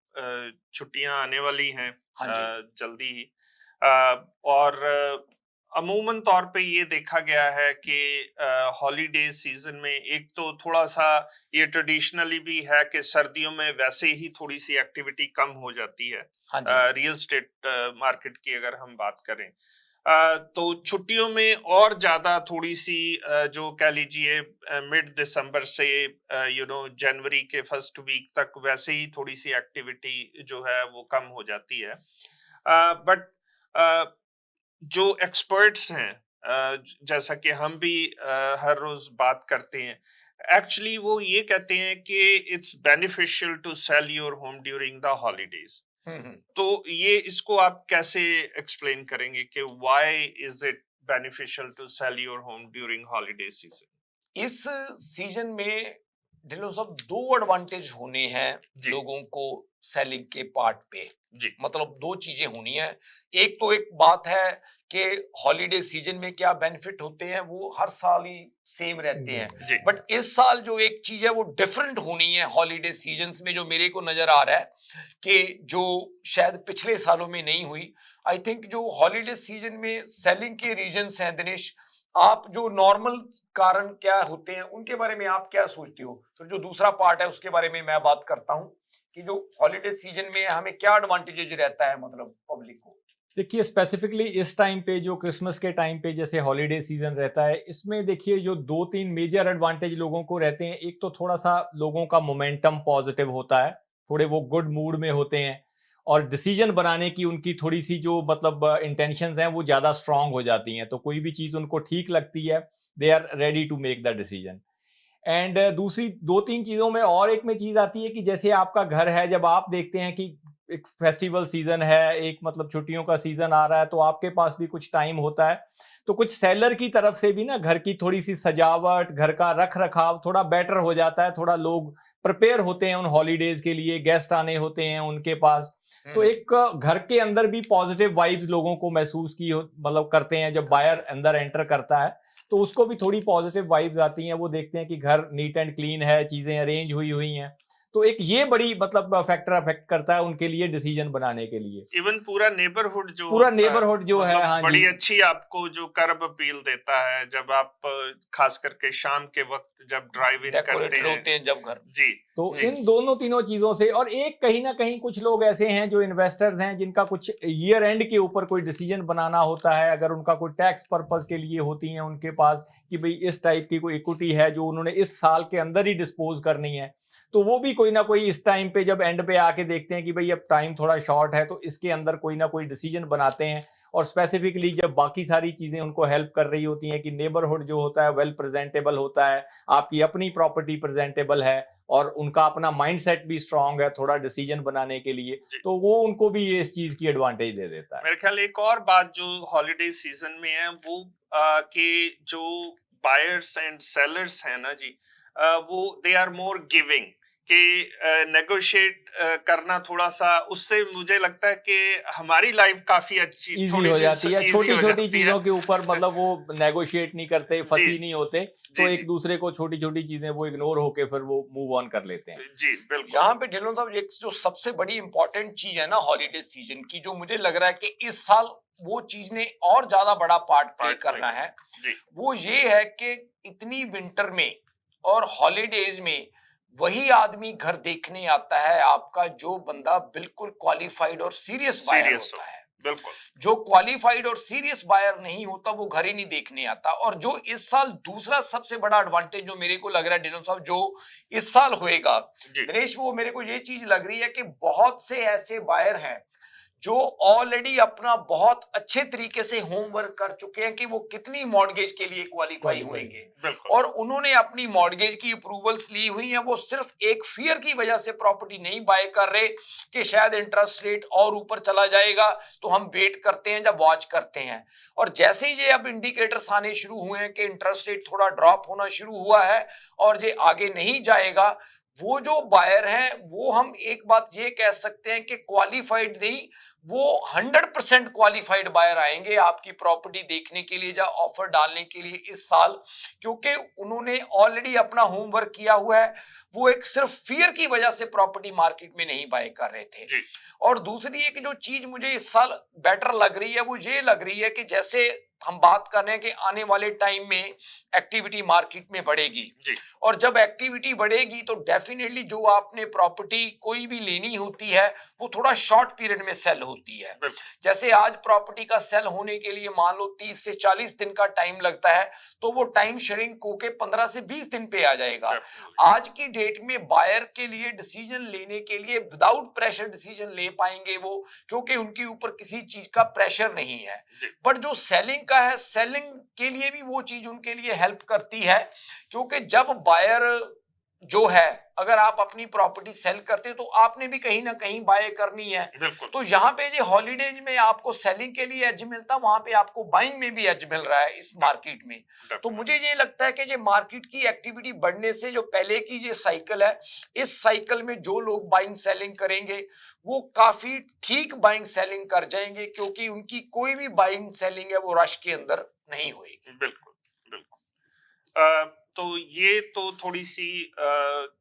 छुट्टियां आने वाली हैं जल्दी ही, और अमूमन तौर पे ये देखा गया है कि हॉलीडे सीजन में एक तो थोड़ा सा ये ट्रेडिशनली भी है कि सर्दियों में वैसे ही थोड़ी सी एक्टिविटी कम हो जाती है रियल एस्टेट मार्केट की अगर हम बात करें। तो छुट्टियों में और ज्यादा थोड़ी सी जो कह लीजिए मिड दिसंबर से जनवरी के फर्स्ट वीक तक वैसे ही थोड़ी सी एक्टिविटी जो है वो कम हो जाती है। बट जो एक्सपर्ट्स हैं जैसा कि हम भी हर रोज बात करते हैं, एक्चुअली वो ये कहते हैं कि it's beneficial to sell your home during the holidays. तो ये इसको आप कैसे एक्सप्लेन करेंगे कि why is it beneficial to sell your home during holiday season? इस सीजन में ढिल्लों साहब 2 एडवांटेज होने हैं लोगों को सेलिंग के पार्ट पे। मतलब 2 चीजें होनी है। एक तो एक बात है कि हॉलीडे सीजन में क्या बेनिफिट होते हैं वो हर साल ही सेम रहते हैं, बट इस साल जो एक चीज है वो डिफरेंट होनी है हॉलीडे सीजन्स में, जो मेरे को नजर आ रहा है कि जो शायद पिछले सालों में नहीं हुई। आई थिंक जो हॉलीडे सीजन में सेलिंग के रीजंस हैं, दिनेश आप जो नॉर्मल कारण क्या होते हैं उनके बारे में आप क्या सोचते हो? फिर जो दूसरा पार्ट है उसके बारे में मैं बात करता हूँ कि जो हॉलीडे सीजन में हमें क्या एडवांटेज रहता है मतलब पब्लिक को। देखिए स्पेसिफिकली इस टाइम पे जो क्रिसमस के टाइम पे जैसे हॉलीडे सीजन रहता है, इसमें देखिए जो 2-3 मेजर एडवांटेज लोगों को रहते हैं। एक तो थोड़ा सा लोगों का मोमेंटम पॉजिटिव होता है, थोड़े वो गुड मूड में होते हैं और डिसीजन बनाने की उनकी थोड़ी सी जो मतलब इंटेंशंस हैं वो ज़्यादा स्ट्रांग हो जाती हैं। तो कोई भी चीज़ उनको ठीक लगती है, they are ready to make the decision. And दूसरी 2-3 चीज़ों में और एक में चीज़ आती है कि जैसे आपका घर है, जब आप देखते हैं कि एक फेस्टिवल सीजन है, एक मतलब छुट्टियों का सीजन आ रहा है, तो आपके पास भी कुछ टाइम होता है, तो कुछ सेलर की तरफ से भी ना घर की थोड़ी सी सजावट, घर का रख रखाव थोड़ा बेटर हो जाता है। थोड़ा लोग प्रिपेयर होते हैं उन हॉलीडेज के लिए, गेस्ट आने होते हैं उनके पास, तो एक घर के अंदर भी पॉजिटिव वाइब्स लोगों को महसूस की मतलब करते हैं। जब बायर अंदर एंटर करता है तो उसको भी थोड़ी पॉजिटिव वाइब्स आती हैं, वो देखते हैं कि घर नीट एंड क्लीन है, चीजें अरेंज हुई हैं, तो एक ये बड़ी मतलब फैक्टर अफेक्ट करता है उनके लिए डिसीजन बनाने के लिए। इवन पूरा नेबरहुड जो पूरा होता है, नेबरहुड जो है, मतलब हाँ बड़ी जी। अच्छी आपको जो कर्ब अपील देता है जब आप खास करके शाम के वक्त जब ड्राइव इन करते डेकोरेटेड हैं। होते हैं जब घर। जी तो जी इन दोनों तीनों चीजों से, और एक कहीं ना कहीं कुछ लोग ऐसे हैं जो इन्वेस्टर्स हैं जिनका कुछ ईयर एंड के ऊपर कोई डिसीजन बनाना होता है, अगर उनका कोई टैक्स पर्पस के लिए होती है उनके पास कि भाई इस टाइप की कोई इक्विटी है जो उन्होंने इस साल के अंदर ही डिस्पोज करनी है, तो वो भी कोई ना कोई इस टाइम पे जब एंड पे आके देखते हैं कि भाई अब टाइम थोड़ा शॉर्ट है, तो इसके अंदर कोई ना कोई डिसीजन बनाते हैं। और स्पेसिफिकली जब बाकी सारी चीजें उनको हेल्प कर रही होती हैं कि नेबरहुड जो होता है वेल प्रेजेंटेबल होता है, आपकी अपनी प्रॉपर्टी प्रेजेंटेबल है और उनका अपना माइंडसेट भी स्ट्रांग है थोड़ा डिसीजन बनाने के लिए, तो वो उनको भी ये इस चीज की एडवांटेज दे देता है। मेरे ख्याल एक और बात जो हॉलिडे सीजन में है वो कि जो बायर्स एंड सेलर्स हैं ना जी, वो दे आर मोर गिविंग कि नेगोशिएट करना थोड़ा सा, उससे मुझे लगता है कि हमारी लाइफ काफी अच्छी इजी थोड़ी हो सी जाती है, easy छोटी हो छोटी जाती है। चीजों के ऊपर मतलब वो नेगोशिएट नहीं करते, फंसी नहीं होते, तो जी, एक दूसरे को छोटी छोटी चीजें वो इग्नोर होके फिर वो मूव ऑन कर लेते हैं। जी बिल्कुल। यहाँ पे ढिल्लों साहब एक जो सबसे बड़ी इंपॉर्टेंट चीज है ना हॉलीडे सीजन की, जो मुझे लग रहा है कि इस साल वो चीज ने और ज्यादा बड़ा पार्ट प्ले करना है, जी वो ये है कि इतनी विंटर में और हॉलीडेज में वही आदमी घर देखने आता है आपका जो बंदा बिल्कुल क्वालिफाइड और सीरियस बायर सीरियस होता है। बिल्कुल। जो क्वालिफाइड और सीरियस बायर नहीं होता वो घर ही नहीं देखने आता। और जो इस साल दूसरा सबसे बड़ा एडवांटेज जो मेरे को लग रहा है डिनो साहब जो इस साल होएगा दिनेश, वो मेरे को ये चीज लग रही है कि बहुत से ऐसे बायर हैं जो ऑलरेडी अपना बहुत अच्छे तरीके से होमवर्क कर चुके हैं कि वो कितनी मॉर्गेज के लिए क्वालिफाई होंगे, और उन्होंने अपनी मॉर्गेज की अप्रूवल्स ली हुई हैं। वो सिर्फ एक फियर की वजह से प्रॉपर्टी नहीं बाय कर रहे कि शायद इंटरेस्ट रेट और ऊपर चला जाएगा, तो हम वेट करते हैं, जब वॉच करते हैं। और जैसे ही ये अब इंडिकेटर्स आने शुरू हुए हैं कि इंटरेस्ट रेट थोड़ा ड्रॉप होना शुरू हुआ है और ये आगे नहीं जाएगा, वो जो बायर हैं वो हम एक बात ये कह सकते हैं कि क्वालिफाइड नहीं, वो 100% क्वालिफाइड बायर आएंगे आपकी प्रॉपर्टी देखने के लिए या ऑफर डालने के लिए इस साल, क्योंकि उन्होंने ऑलरेडी अपना होमवर्क किया हुआ है। वो एक सिर्फ फियर की वजह से प्रॉपर्टी मार्केट में नहीं बाय कर रहे थे। और दूसरी एक जो चीज मुझे इस साल बेटर लग रही है वो ये लग रही है कि जैसे हम बात कर रहे हैं कि आने वाले टाइम में एक्टिविटी मार्केट में बढ़ेगी, और जब एक्टिविटी बढ़ेगी तो डेफिनेटली जो आपने प्रॉपर्टी कोई भी लेनी होती है वो थोड़ा शॉर्ट पीरियड में सेल होती है। जैसे आज प्रॉपर्टी का सेल होने के लिए मान लो 30 से 40 दिन का टाइम लगता है, तो वो टाइम श्रिंक होके 15 से 20 दिन पे आ जाएगा। आज की डेट में बायर के लिए डिसीजन लेने के लिए विदाउट प्रेशर डिसीजन ले पाएंगे वो, क्योंकि उनके ऊपर किसी चीज का प्रेशर नहीं है। पर जो सेलिंग का है, सेलिंग के लिए भी वो चीज उनके लिए हेल्प करती है, क्योंकि जब बायर जो है, अगर आप अपनी प्रॉपर्टी सेल करते हो तो आपने भी कहीं ना कहीं बाय करनी है। तो यहाँ पे जो हॉलीडेज में आपको सेलिंग के लिए एज मिलता, वहां पे आपको बाइंग में भी एज मिल रहा है इस मार्केट में। तो मुझे ये लगता है कि ये मार्केट की एक्टिविटी बढ़ने से जो पहले की ये साइकिल है, इस साइकिल में जो लोग बाइंग सेलिंग करेंगे वो काफी ठीक बाइंग सेलिंग कर जाएंगे, क्योंकि उनकी कोई भी बाइंग सेलिंग है वो रश के अंदर नहीं होगी। बिल्कुल बिल्कुल। तो ये तो थोड़ी सी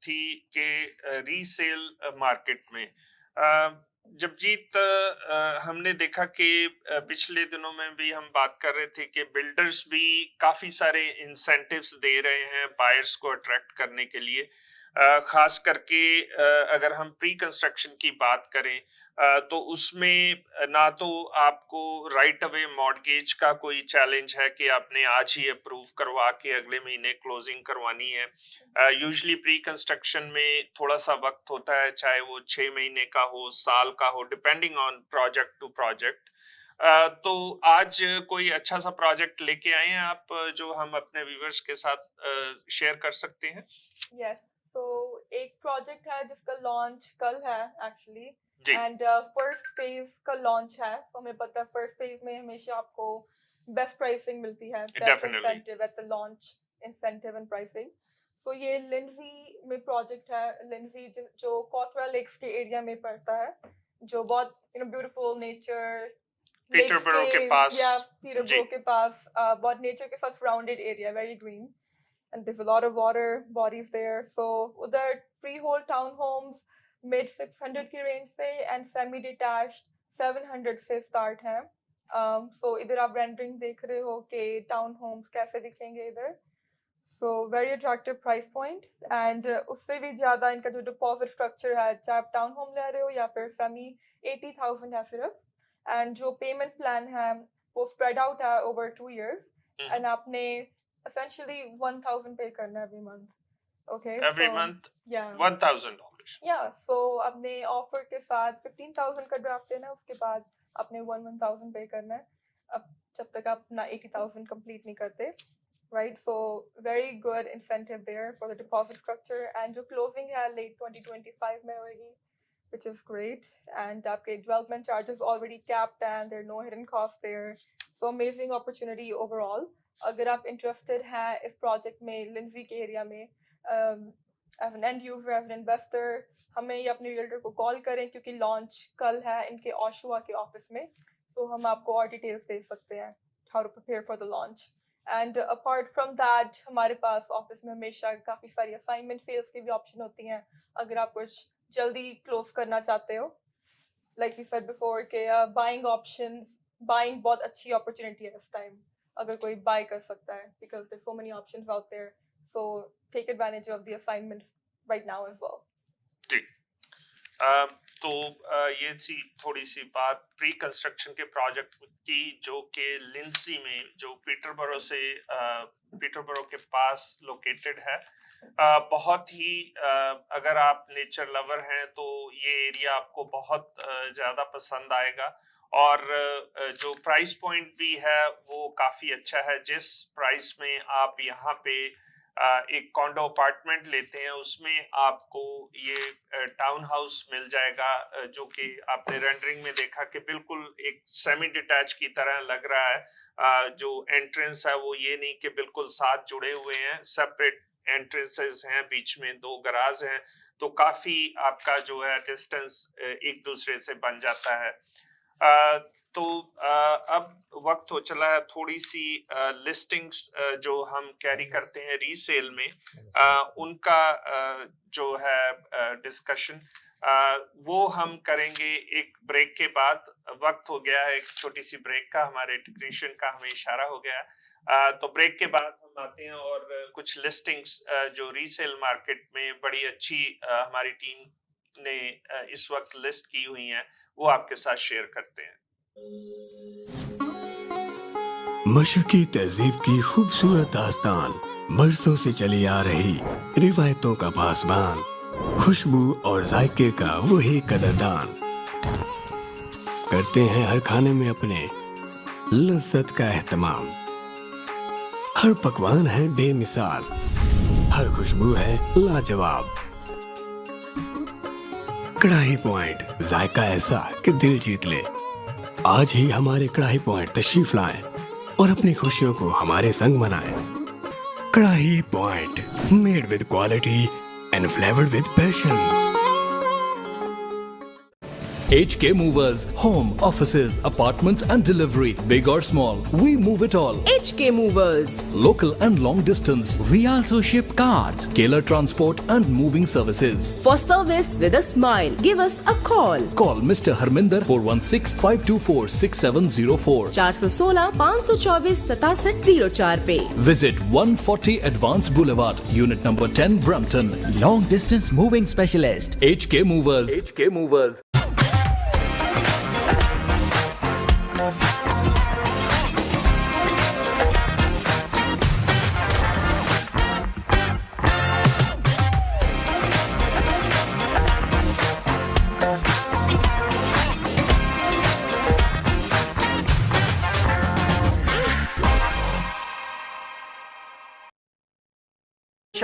थी कि रीसेल मार्केट में जब जीत हमने देखा कि पिछले दिनों में भी हम बात कर रहे थे कि बिल्डर्स भी काफी सारे इंसेंटिव्स दे रहे हैं बायर्स को अट्रैक्ट करने के लिए। खास करके अगर हम प्री कंस्ट्रक्शन की बात करें तो उसमें ना तो आपको राइट अवे मॉर्गेज का कोई चैलेंज है कि आपने आज ही अप्रूव करवा के अगले महीने क्लोजिंग करवानी है। यूजुअली प्री कंस्ट्रक्शन में थोड़ा सा वक्त होता है, चाहे वो 6 महीने का हो, साल का हो, depending on project to project. तो आज कोई अच्छा सा प्रोजेक्ट लेके आए हैं आप जो हम अपने व्यूअर्स के साथ शेयर कर सकते हैं? यस, तो एक प्रोजेक्ट है जिसका लॉन्च कल है एक्चुअली, एंड फर्स्ट फेज का लॉन्च है। तो हमें पता है फर्स्ट फेज में हमेशा आपको बेस्ट प्राइसिंग मिलती है, best incentive at the launch, incentive and pricing. So ये लिंडजी में प्रोजेक्ट है। लिंडजी जो कॉथरा लेक्स के एरिया में पड़ता है, जो बहुत ब्यूटीफुल नेचर, पीटरबरो के पास, या पीटरबरो के पास बहुत नेचर के साथ surrounded area, very green. and there's a lot of water bodies there. So udhar freehold townhomes mid 600 की range पे and semi detached 700 से start है. So इधर आप rendering देख रहे हो कि townhomes कैसे दिखेंगे इधर. So very attractive price point and उससे भी ज़्यादा इनका जो deposit structure है, चाहे आप town home ले रहे हो या फिर semi 80,000 है सिर्फ, and जो payment plan है वो spread out है over 2 years and आपने essentially 1,000 pay करना every month. Okay. Every so, month. Yeah. $1,000. Yeah. So आपने offer के साथ 15,000 का draft देना है, उसके बाद आपने 1,000 pay करना है. अब जब तक आप अपना 80,000 complete नहीं करते. Right, so very good incentive there for the deposit structure and जो closing है late 2025 में होगी, which is great, and आपके development charges already capped and there are no hidden costs there, so amazing opportunity overall. अगर आप interested हैं इस project में Lindsay के area में as an end user, as an investor, हमें या अपने realtor को call करें क्योंकि launch कल है इनके Oshawa के office में, so हम आपको और details दे सकते हैं how to prepare for the launch. And apart from that, हमारे पास ऑफिस में हमेशा काफ़ी सारी असाइनमेंट फेल्स की भी ऑप्शन होती हैं अगर आप कुछ जल्दी क्लोज करना चाहते हो. Like we said before कि बाइंग ऑप्शन, बाइंग बहुत अच्छी अपॉर्चुनिटी है इस टाइम अगर कोई बाय कर सकता है because there's so many options out there. So take advantage of the assignments right now as well. जी. तो ये थोड़ी सी बात प्री कंस्ट्रक्शन के प्रोजेक्ट की जो कि लिंसी में जो पीटरबरो के पास लोकेटेड है. बहुत ही अगर आप नेचर लवर हैं तो ये एरिया आपको बहुत ज़्यादा पसंद आएगा और जो प्राइस पॉइंट भी है वो काफ़ी अच्छा है. जिस प्राइस में आप यहाँ पे एक कॉन्डो अपार्टमेंट लेते हैं उसमें आपको ये टाउन हाउस मिल जाएगा जो कि आपने रेंडरिंग में देखा कि बिल्कुल एक सेमी डिटैच की तरह लग रहा है. जो एंट्रेंस है वो ये नहीं कि बिल्कुल साथ जुड़े हुए हैं, सेपरेट एंट्रेंसेस हैं, बीच में 2 गराज हैं, तो काफी आपका जो है डिस्टेंस एक दूसरे से बन जाता है. तो अब वक्त हो चला है थोड़ी सी लिस्टिंग्स जो हम कैरी करते हैं रीसेल में उनका जो है डिस्कशन वो हम करेंगे एक ब्रेक के बाद. वक्त हो गया है एक छोटी सी ब्रेक का, हमारे टेक्नीशियन का हमें इशारा हो गया. तो ब्रेक के बाद हम आते हैं और कुछ लिस्टिंग्स जो रीसेल मार्केट में बड़ी अच्छी हमारी टीम ने इस वक्त लिस्ट की हुई हैं वो आपके साथ शेयर करते हैं. मशरकी तहजीब की खूबसूरत दास्तान, बरसों से चली आ रही रिवायतों का पासबान, खुशबू और जायके का वही कदरदान, करते हैं हर खाने में अपने लज्जत का एहतमाम. हर पकवान है बेमिसाल, हर खुशबू है लाजवाब. कढ़ाई पॉइंट, जायका ऐसा कि दिल जीत ले. आज ही हमारे कढ़ाई पॉइंट तशरीफ लाएं और अपनी खुशियों को हमारे संग मनाएं. कढ़ाई point, made with quality and flavoured with passion. HK Movers, home, offices, apartments and delivery, big or small, we move it all. HK Movers. Local and long distance, We also ship cars. Tailor transport and moving services. For service with a smile, give us a call. Call Mr. Harminder 416-524-6704. 416 524 6704 पे. Visit 140 Advance Boulevard, Unit number 10, Brampton. Long distance moving specialist. HK Movers. HK Movers.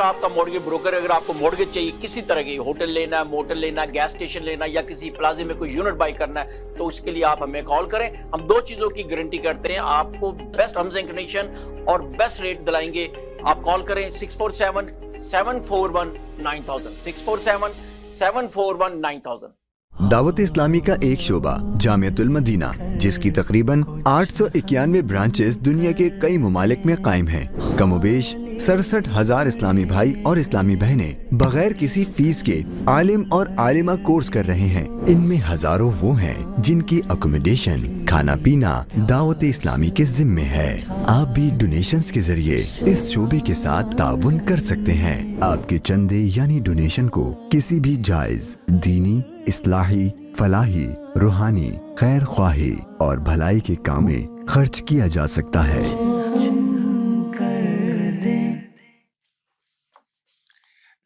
आपका mortgage broker. अगर आपको mortgage चाहिए किसी तरह की, hotel लेना है, मोटल लेना है, गैस स्टेशन लेना है या किसी प्लाजे में कोई यूनिट बाय करना है तो उसके लिए आप हमें कॉल करें. हम 2 चीजों की गारंटी करते हैं, आपको बेस्ट टर्म्स एंड कंडीशन और बेस्ट रेट दिलाएंगे. आप कॉल करें 647-741-9000 647-741-9000. दावत इस्लामी का एक शोबा जामियतुल मदीना, जिसकी तकरीबन 891 ब्रांचेस दुनिया के कई ममालिक में कायम हैं. कमोबेश 67,000 इस्लामी भाई और इस्लामी बहनें बगैर किसी फीस के आलिम और आलिमा कोर्स कर रहे हैं। इनमें हजारों वो हैं जिनकी अकोमोडेशन, खाना पीना दावत इस्लामी के जिम्मे है। आप भी डोनेशंस के जरिए इस शोबे के साथ ताउन कर सकते हैं। आपके चंदे यानी डोनेशन को किसी भी जायज दीनी, इस्लाही, फलाही, रूहानी, खैर ख्वाही और भलाई के काम में खर्च किया जा सकता है।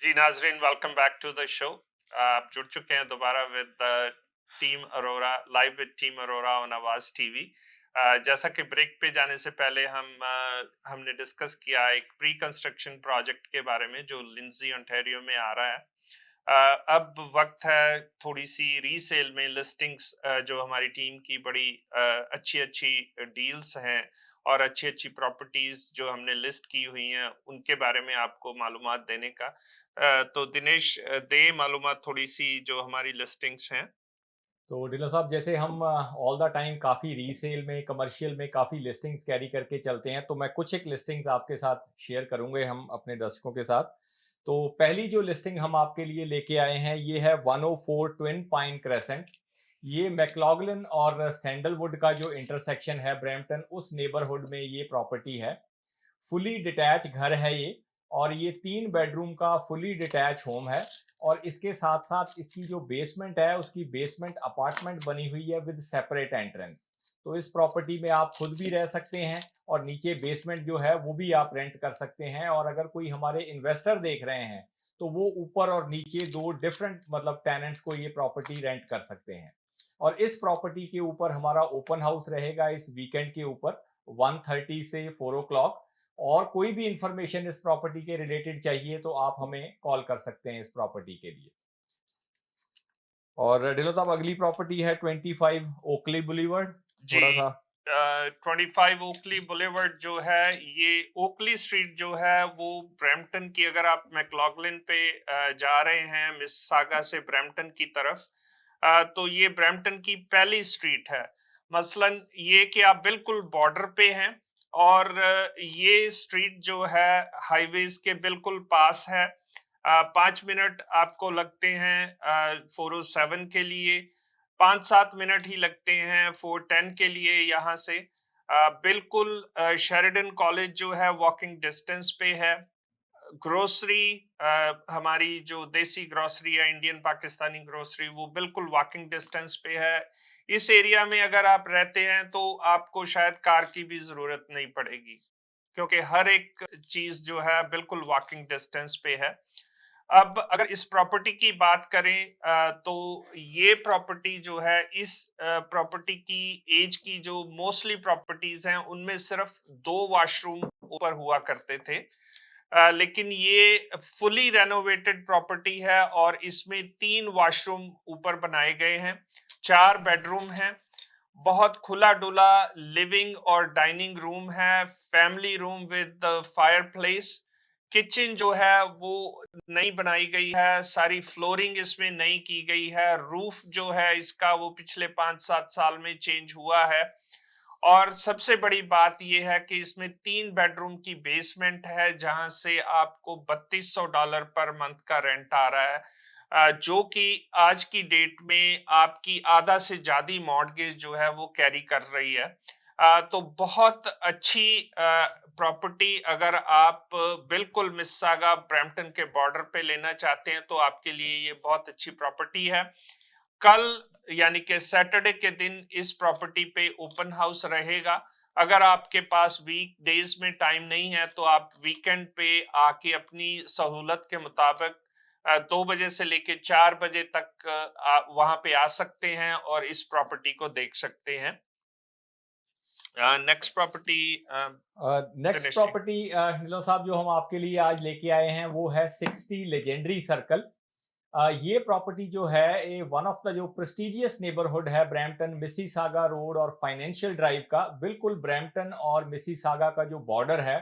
जी नाजरीन, welcome back to the show. आप जुड़ चुके हैं दोबारा with team Arora, live with team Arora on Awaaz TV. जैसा कि ब्रेक पे जाने से पहले हमने डिस्कस किया एक प्री कंस्ट्रक्शन प्रोजेक्ट के बारे में जो लिंडजी ओंटारियो में आ रहा है। अब वक्त है थोड़ी सी रीसेल में लिस्टिंग्स, जो हमारी टीम की बड़ी अच्छी डील्स हैं और अच्छी प्रॉपर्टीज जो हमने लिस्ट की हुई हैं उनके बारे में आपको मालूमात देने का। तो दिनेश दे मालूमात थोड़ी सी जो हमारी लिस्टिंग्स हैं। तो डिलो साहब, जैसे हम ऑल द टाइम काफ़ी रीसेल में, कमर्शियल में काफ़ी लिस्टिंग्स कैरी करके चलते हैं, तो मैं कुछ एक लिस्टिंग्स आपके साथ शेयर करूंगे हम अपने दर्शकों के साथ। तो पहली जो लिस्टिंग हम आपके लिए लेके आए हैं ये है 104 ट्विन पाइन क्रेसेंट। ये मैक्लॉगलिन और सैंडलवुड का जो इंटरसेक्शन है ब्रैम्पटन, उस नेबरहुड में ये प्रॉपर्टी है। फुली डिटैच घर है ये, और ये 3 बेडरूम का फुली डिटैच होम है। और इसके साथ साथ इसकी जो बेसमेंट है उसकी बेसमेंट अपार्टमेंट बनी हुई है विद सेपरेट एंट्रेंस। तो इस प्रॉपर्टी में आप खुद भी रह सकते हैं और नीचे बेसमेंट जो है वो भी आप रेंट कर सकते हैं। और अगर कोई हमारे इन्वेस्टर देख रहे हैं तो वो ऊपर और नीचे 2 डिफरेंट मतलब टेनेंट्स को ये प्रॉपर्टी रेंट कर सकते हैं। और इस प्रॉपर्टी के ऊपर हमारा ओपन हाउस रहेगा इस वीकेंड के ऊपर 1:30 से 4 o'clock। और कोई भी इंफॉर्मेशन इस प्रॉपर्टी के रिलेटेड चाहिए तो आप हमें कॉल कर सकते हैं इस प्रॉपर्टी के लिए। और डिलो साहब, अगली प्रॉपर्टी है 25 ओकली बुलीवर्ड। थोड़ा सा 25 ओकली बुलेवर्ड जो है, ये ओकली स्ट्रीट जो है वो ब्रैम्पटन की, अगर आप मैक्लॉगलिन पे जा रहे हैं मिसिसागा से ब्रैम्पटन की तरफ, तो ये ब्रैम्पटन की पहली स्ट्रीट है। मसलन ये कि आप बिल्कुल बॉर्डर पे हैं और ये स्ट्रीट जो है हाईवेज के बिल्कुल पास है। 5 मिनट आपको लगते हैं 407 के लिए, 5-7 मिनट ही लगते हैं 410 के लिए यहाँ से। बिल्कुल शेरिडन कॉलेज जो है वॉकिंग डिस्टेंस पे है। ग्रोसरी, हमारी जो देसी ग्रोसरी है, इंडियन पाकिस्तानी ग्रोसरी, वो बिल्कुल वॉकिंग डिस्टेंस पे है। इस एरिया में अगर आप रहते हैं तो आपको शायद कार की भी जरूरत नहीं पड़ेगी, क्योंकि हर एक चीज जो है बिल्कुल वॉकिंग डिस्टेंस पे है। अब अगर इस प्रॉपर्टी की बात करें तो ये प्रॉपर्टी जो है, इस प्रॉपर्टी की एज की जो मोस्टली प्रॉपर्टीज हैं उनमें सिर्फ 2 वॉशरूम ऊपर हुआ करते थे, लेकिन ये फुली रेनोवेटेड प्रॉपर्टी है और इसमें 3 वॉशरूम ऊपर बनाए गए हैं, 4 बेडरूम हैं, बहुत खुला डुला लिविंग और डाइनिंग रूम है, family room with fireplace. Kitchen जो है वो नई बनाई गई है, सारी फ्लोरिंग इसमें नई की गई है। रूफ जो है इसका वो पिछले 5-7 साल में चेंज हुआ है। और सबसे बड़ी बात यह है कि इसमें 3 बेडरूम की बेसमेंट है जहां से आपको $3200 पर मंथ का रेंट आ रहा है, जो कि आज की डेट में आपकी आधा से ज्यादा मॉर्गेज जो है वो कैरी कर रही है। तो बहुत अच्छी प्रॉपर्टी, अगर आप बिल्कुल मिसिसागा ब्रैम्पटन के बॉर्डर पे लेना चाहते हैं तो आपके लिए ये बहुत अच्छी प्रॉपर्टी है। कल यानी कि सैटरडे के दिन इस प्रॉपर्टी पे ओपन हाउस रहेगा। अगर आपके पास वीक डेज में टाइम नहीं है तो आप वीकेंड पे आके अपनी सहूलत के मुताबिक 2 बजे से लेके 4 बजे तक वहां पे आ सकते हैं और इस प्रॉपर्टी को देख सकते हैं। नेक्स्ट प्रॉपर्टी नीलो साहब जो हम आपके लिए आज लेके आए हैं वो है 60 लेजेंडरी सर्कल। ये प्रॉपर्टी जो है वन ऑफ द जो प्रेस्टिजियस नेबरहुड है ब्रैम्पटन मिसिसागा रोड और फाइनेंशियल ड्राइव का, बिल्कुल ब्रैम्पटन और मिसिसागा का जो बॉर्डर है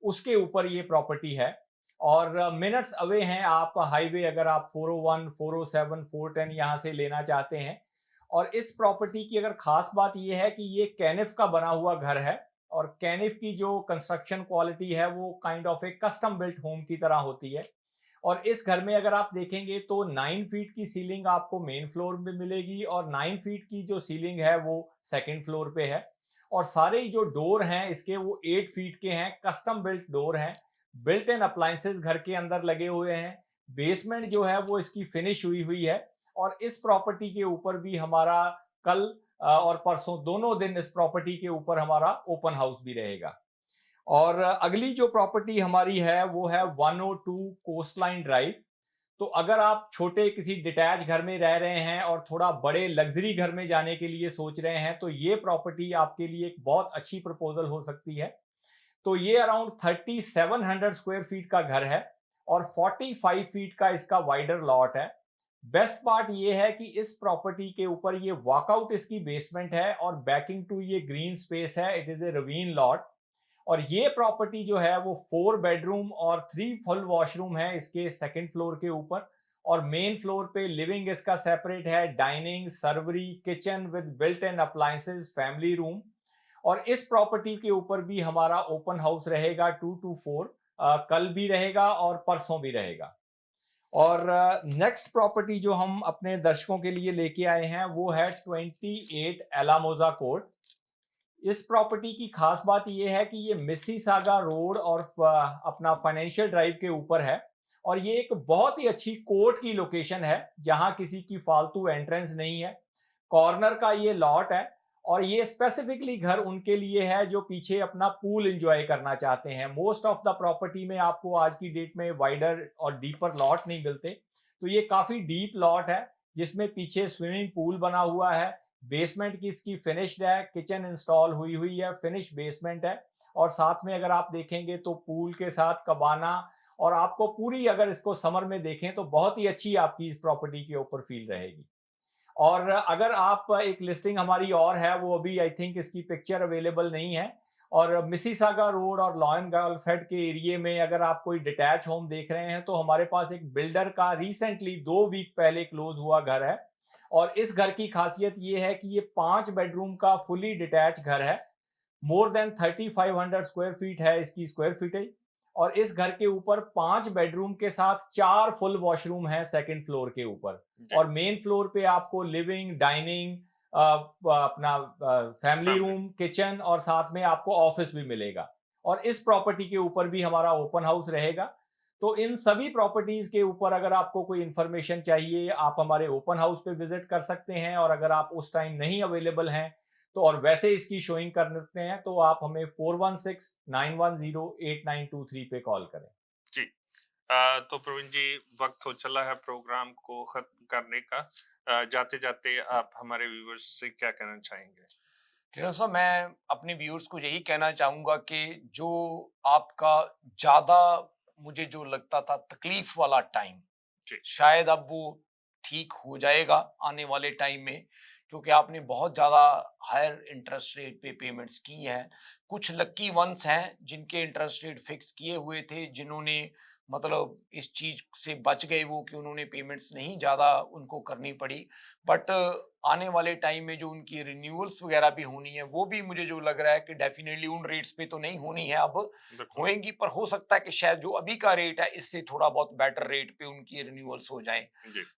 उसके ऊपर ये प्रॉपर्टी है और मिनट्स अवे हैं आप हाईवे, अगर आप 401, 407, 410 यहाँ से लेना चाहते हैं। और इस प्रॉपर्टी की अगर खास बात यह है कि ये कैनिफ का बना हुआ घर है और कैनिफ की जो कंस्ट्रक्शन क्वालिटी है वो kind of A custom built home की तरह होती है। और इस घर में अगर आप देखेंगे तो 9 फीट की सीलिंग आपको मेन फ्लोर में मिलेगी और 9 फीट की जो सीलिंग है वो सेकंड फ्लोर पे है। और सारे ही जो डोर हैं इसके वो 8 फीट के हैं, कस्टम बिल्ट डोर हैं, बिल्ट इन अप्लायंसेस घर के अंदर लगे हुए हैं। बेसमेंट जो है वो इसकी फिनिश हुई हुई है। और इस प्रॉपर्टी के ऊपर भी हमारा कल और परसों दोनों दिन इस प्रॉपर्टी के ऊपर हमारा ओपन हाउस भी रहेगा। और अगली जो प्रॉपर्टी हमारी है वो है 102 कोस्टलाइन ड्राइव। तो अगर आप छोटे किसी डिटैच घर में रह रहे हैं और थोड़ा बड़े लग्जरी घर में जाने के लिए सोच रहे हैं तो ये प्रॉपर्टी आपके लिए एक बहुत अच्छी प्रपोजल हो सकती है। तो ये अराउंड 3700 स्क्वायर फीट का घर है और 45 फीट का इसका वाइडर लॉट है। बेस्ट पार्ट ये है कि इस प्रॉपर्टी के ऊपर ये वॉकआउट इसकी बेसमेंट है और बैकिंग टू ये ग्रीन स्पेस है, it is a ravine lot. और ये प्रॉपर्टी जो है वो 4 बेडरूम और 3 फुल वॉशरूम है इसके सेकंड फ्लोर के ऊपर। और मेन फ्लोर पे लिविंग इसका सेपरेट है, dining, Sharvari, kitchen with built in appliances, family room. और इस प्रॉपर्टी के ऊपर भी हमारा ओपन हाउस रहेगा 2 to 4, कल भी रहेगा और परसों भी रहेगा। और नेक्स्ट प्रॉपर्टी जो हम अपने दर्शकों के लिए लेके आए हैं वो है 28 एलामोजा कोर्ट। इस प्रॉपर्टी की खास बात यह है कि ये मिसिसागा रोड और अपना फाइनेंशियल ड्राइव के ऊपर है। और ये एक बहुत ही अच्छी कोर्ट की लोकेशन है जहां किसी की फालतू एंट्रेंस नहीं है। कॉर्नर का ये लॉट है और ये स्पेसिफिकली घर उनके लिए है जो पीछे अपना पूल एंजॉय करना चाहते हैं। मोस्ट ऑफ द प्रॉपर्टी में आपको आज की डेट में वाइडर और डीपर लॉट नहीं मिलते, तो ये काफी डीप लॉट है जिसमें पीछे स्विमिंग पूल बना हुआ है। बेसमेंट की इसकी फिनिश्ड है, किचन इंस्टॉल हुई हुई है, फिनिश बेसमेंट है। और साथ में अगर आप देखेंगे तो पूल के साथ कबाना, और आपको पूरी अगर इसको समर में देखें तो बहुत ही अच्छी आपकी इस प्रॉपर्टी के ऊपर फील रहेगी। और अगर आप एक लिस्टिंग हमारी और है, वो अभी आई थिंक इसकी पिक्चर अवेलेबल नहीं है। और मिसिसागा रोड और लॉयन गल्फ हेड के एरिया में अगर आप कोई डिटैच होम देख रहे हैं तो हमारे पास एक बिल्डर का रिसेंटली 2 वीक पहले क्लोज हुआ घर है। और इस घर की खासियत ये है कि ये 5 बेडरूम का फुली डिटैच घर है। मोर देन 3500 स्क्वायर फीट है इसकी स्क्वायर फीटेज। और इस घर के ऊपर 5 बेडरूम के साथ 4 फुल वॉशरूम है सेकंड फ्लोर के ऊपर। और मेन फ्लोर पे आपको लिविंग, डाइनिंग, अपना फैमिली रूम, किचन और साथ में आपको ऑफिस भी मिलेगा। और इस प्रॉपर्टी के ऊपर भी हमारा ओपन हाउस रहेगा। तो इन सभी प्रॉपर्टीज के ऊपर अगर आपको कोई इंफॉर्मेशन चाहिए आप हमारे ओपन हाउस पे विजिट कर सकते हैं। और अगर आप उस टाइम नहीं अवेलेबल हैं तो और वैसे इसकी शोइंग कर सकते हैं तो आप हमें 4169108923 पे कॉल करें। जी तो प्रवीण जी, वक्त हो चला है प्रोग्राम को खत्म करने का। जाते जाते आप हमारे व्यूअर्स से क्या कहना चाहेंगे? सर, मैं अपने व्यूअर्स को यही कहना चाहूंगा कि जो आपका ज्यादा मुझे जो लगता था तकलीफ वाला टाइम, शायद अब वो ठीक हो जाएगा आने वाले टाइम में, क्योंकि आपने बहुत ज्यादा हायर इंटरेस्ट रेट पे पेमेंट्स की हैं। कुछ लक्की वंस हैं जिनके इंटरेस्ट रेट फिक्स किए हुए थे, जिन्होंने मतलब इस चीज से बच गए वो कि उन्होंने पेमेंट्स नहीं ज्यादा उनको करनी पड़ी। बट आने वाले टाइम में जो उनकी रिन्यूअल्स वगैरह भी होनी है वो भी मुझे जो लग रहा है कि डेफिनेटली उन रेट्स पे तो नहीं होनी है, अब होएंगी, पर हो सकता है कि शायद जो अभी का रेट है इससे थोड़ा बहुत बेटर रेट पे उनकी रिन्यूअल्स हो जाएं।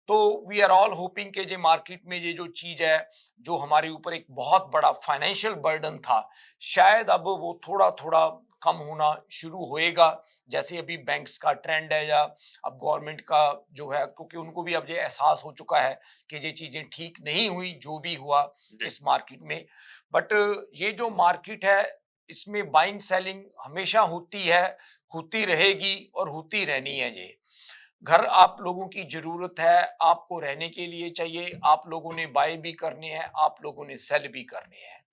तो वी आर ऑल होपिंग कि जो मार्केट में ये जो चीज है जो हमारे ऊपर एक बहुत बड़ा फाइनेंशियल बर्डन था, शायद अब वो थोड़ा थोड़ा कम होना शुरू होएगा। जैसे अभी बैंक्स का ट्रेंड है या अब गवर्नमेंट का जो है, क्योंकि उनको भी अब ये एहसास हो चुका है कि ये चीजें ठीक नहीं हुई जो भी हुआ इस मार्केट में। बट ये जो मार्केट है इसमें बाइंग सेलिंग हमेशा होती है, होती रहेगी और होती रहनी है। ये घर आप लोगों की जरूरत है, आपको रहने के लिए चाहिए, आप लोगों ने बाय भी करने हैं, आप लोगों ने सेल भी करने हैं।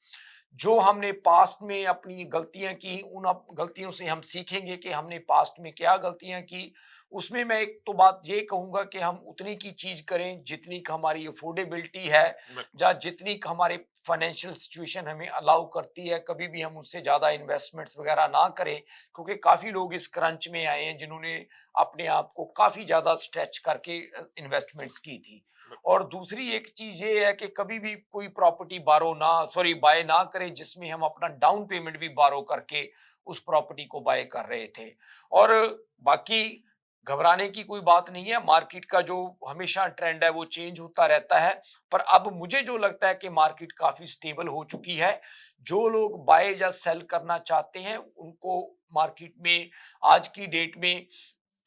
जो हमने पास्ट में अपनी गलतियां की, उन गलतियों से हम सीखेंगे कि हमने पास्ट में क्या गलतियां की। उसमें मैं एक तो बात ये कहूंगा कि हम उतनी की चीज करें जितनी की हमारी अफोर्डेबिलिटी है या जितनी की हमारे फाइनेंशियल सिचुएशन हमें अलाउ करती है। कभी भी हम उससे ज्यादा इन्वेस्टमेंट्स वगैरह ना करें, क्योंकि काफी लोग इस क्रंच में आए हैं जिन्होंने अपने आप को काफी ज्यादा स्ट्रेच करके इन्वेस्टमेंट्स की थी। और दूसरी एक चीज ये है कि कभी भी कोई प्रॉपर्टी बाय ना करें जिसमें हम अपना डाउन पेमेंट भी बारो करके उस प्रॉपर्टी को बाय कर रहे थे। और बाकी घबराने की कोई बात नहीं है, मार्केट का जो हमेशा ट्रेंड है वो चेंज होता रहता है, पर अब मुझे जो लगता है कि मार्केट काफी स्टेबल हो चुकी है। जो लोग बाय या सेल करना चाहते हैं उनको मार्केट में आज की डेट में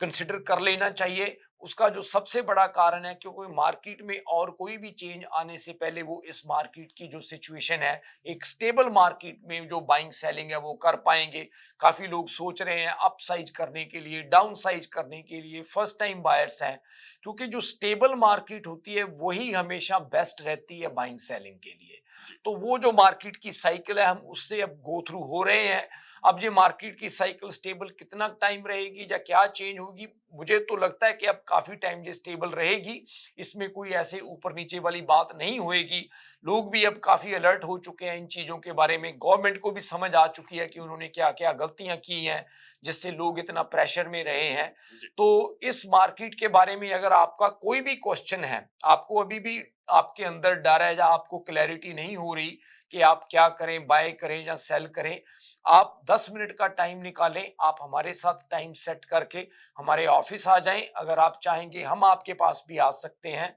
कंसिडर कर लेना चाहिए। उसका जो सबसे बड़ा कारण है क्योंकि मार्केट में और कोई भी चेंज आने से पहले वो इस मार्केट की जो सिचुएशन है, एक स्टेबल मार्केट में जो बाइंग सेलिंग है वो कर पाएंगे। काफी लोग सोच रहे हैं अप साइज करने के लिए, डाउन साइज करने के लिए, फर्स्ट टाइम बायर्स हैं, क्योंकि जो स्टेबल मार्केट होती है वही हमेशा बेस्ट रहती है बाइंग सेलिंग के लिए। तो वो जो मार्केट की साइकिल है हम उससे अब गो थ्रू हो रहे हैं। अब ये मार्केट की साइकिल स्टेबल कितना टाइम रहेगी या क्या चेंज होगी, मुझे तो लगता है कि अब काफी टाइम ये स्टेबल रहेगी, इसमें कोई ऐसे ऊपर नीचे वाली बात नहीं होएगी। लोग भी अब काफी अलर्ट हो चुके हैं इन चीजों के बारे में, गवर्नमेंट को भी समझ आ चुकी है कि उन्होंने क्या क्या गलतियां की हैं जिससे लोग इतना प्रेशर में रहे हैं। तो इस मार्केट के बारे में अगर आपका कोई भी क्वेश्चन है, आपको अभी भी आपके अंदर डर है या आपको क्लैरिटी नहीं हो रही कि आप क्या करें, बाय करें या सेल करें, आप 10 मिनट का टाइम निकालें, आप हमारे साथ टाइम सेट करके हमारे ऑफिस आ जाएं। अगर आप चाहेंगे हम आपके पास भी आ सकते हैं।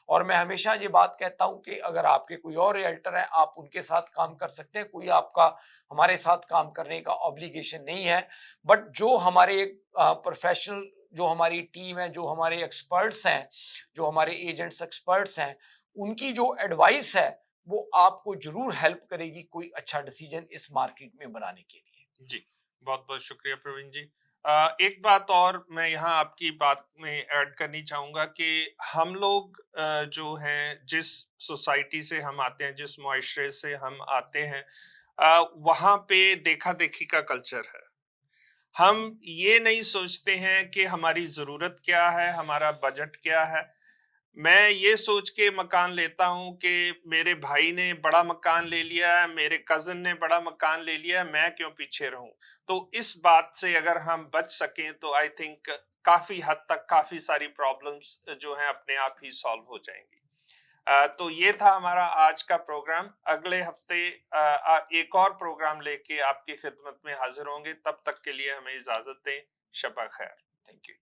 और मैं हमेशा ये बात कहता हूं कि अगर आपके कोई और रियल्टर है आप उनके साथ काम कर सकते हैं, कोई आपका हमारे साथ काम करने का ऑब्लिगेशन नहीं है। बट जो हमारे प्रोफेशनल, जो हमारी टीम है, जो हमारे एक्सपर्ट्स हैं, जो हमारे एजेंट्स एक्सपर्ट्स हैं, उनकी जो एडवाइस है वो आपको जरूर हेल्प करेगी कोई अच्छा डिसीजन इस मार्केट में बनाने के लिए। जी, बहुत बहुत शुक्रिया प्रवीण जी। एक बात और मैं यहाँ आपकी बात में ऐड करनी चाहूंगा कि हम लोग जो हैं, जिस सोसाइटी से हम आते हैं, जिस मुआशरे से हम आते हैं, वहां पे देखा देखी का कल्चर है। हम ये नहीं सोचते हैं कि हमारी जरूरत क्या है, हमारा बजट क्या है। मैं ये सोच के मकान लेता हूँ कि मेरे भाई ने बड़ा मकान ले लिया है, मेरे कजिन ने बड़ा मकान ले लिया है, मैं क्यों पीछे रहूं। तो इस बात से अगर हम बच सकें तो आई थिंक काफी हद तक काफी सारी प्रॉब्लम्स जो हैं अपने आप ही सॉल्व हो जाएंगी। तो ये था हमारा आज का प्रोग्राम। अगले हफ्ते एक और प्रोग्राम लेके आपकी खिदमत में हाजिर होंगे। तब तक के लिए हमें इजाजत दें। शब खैर। Thank you.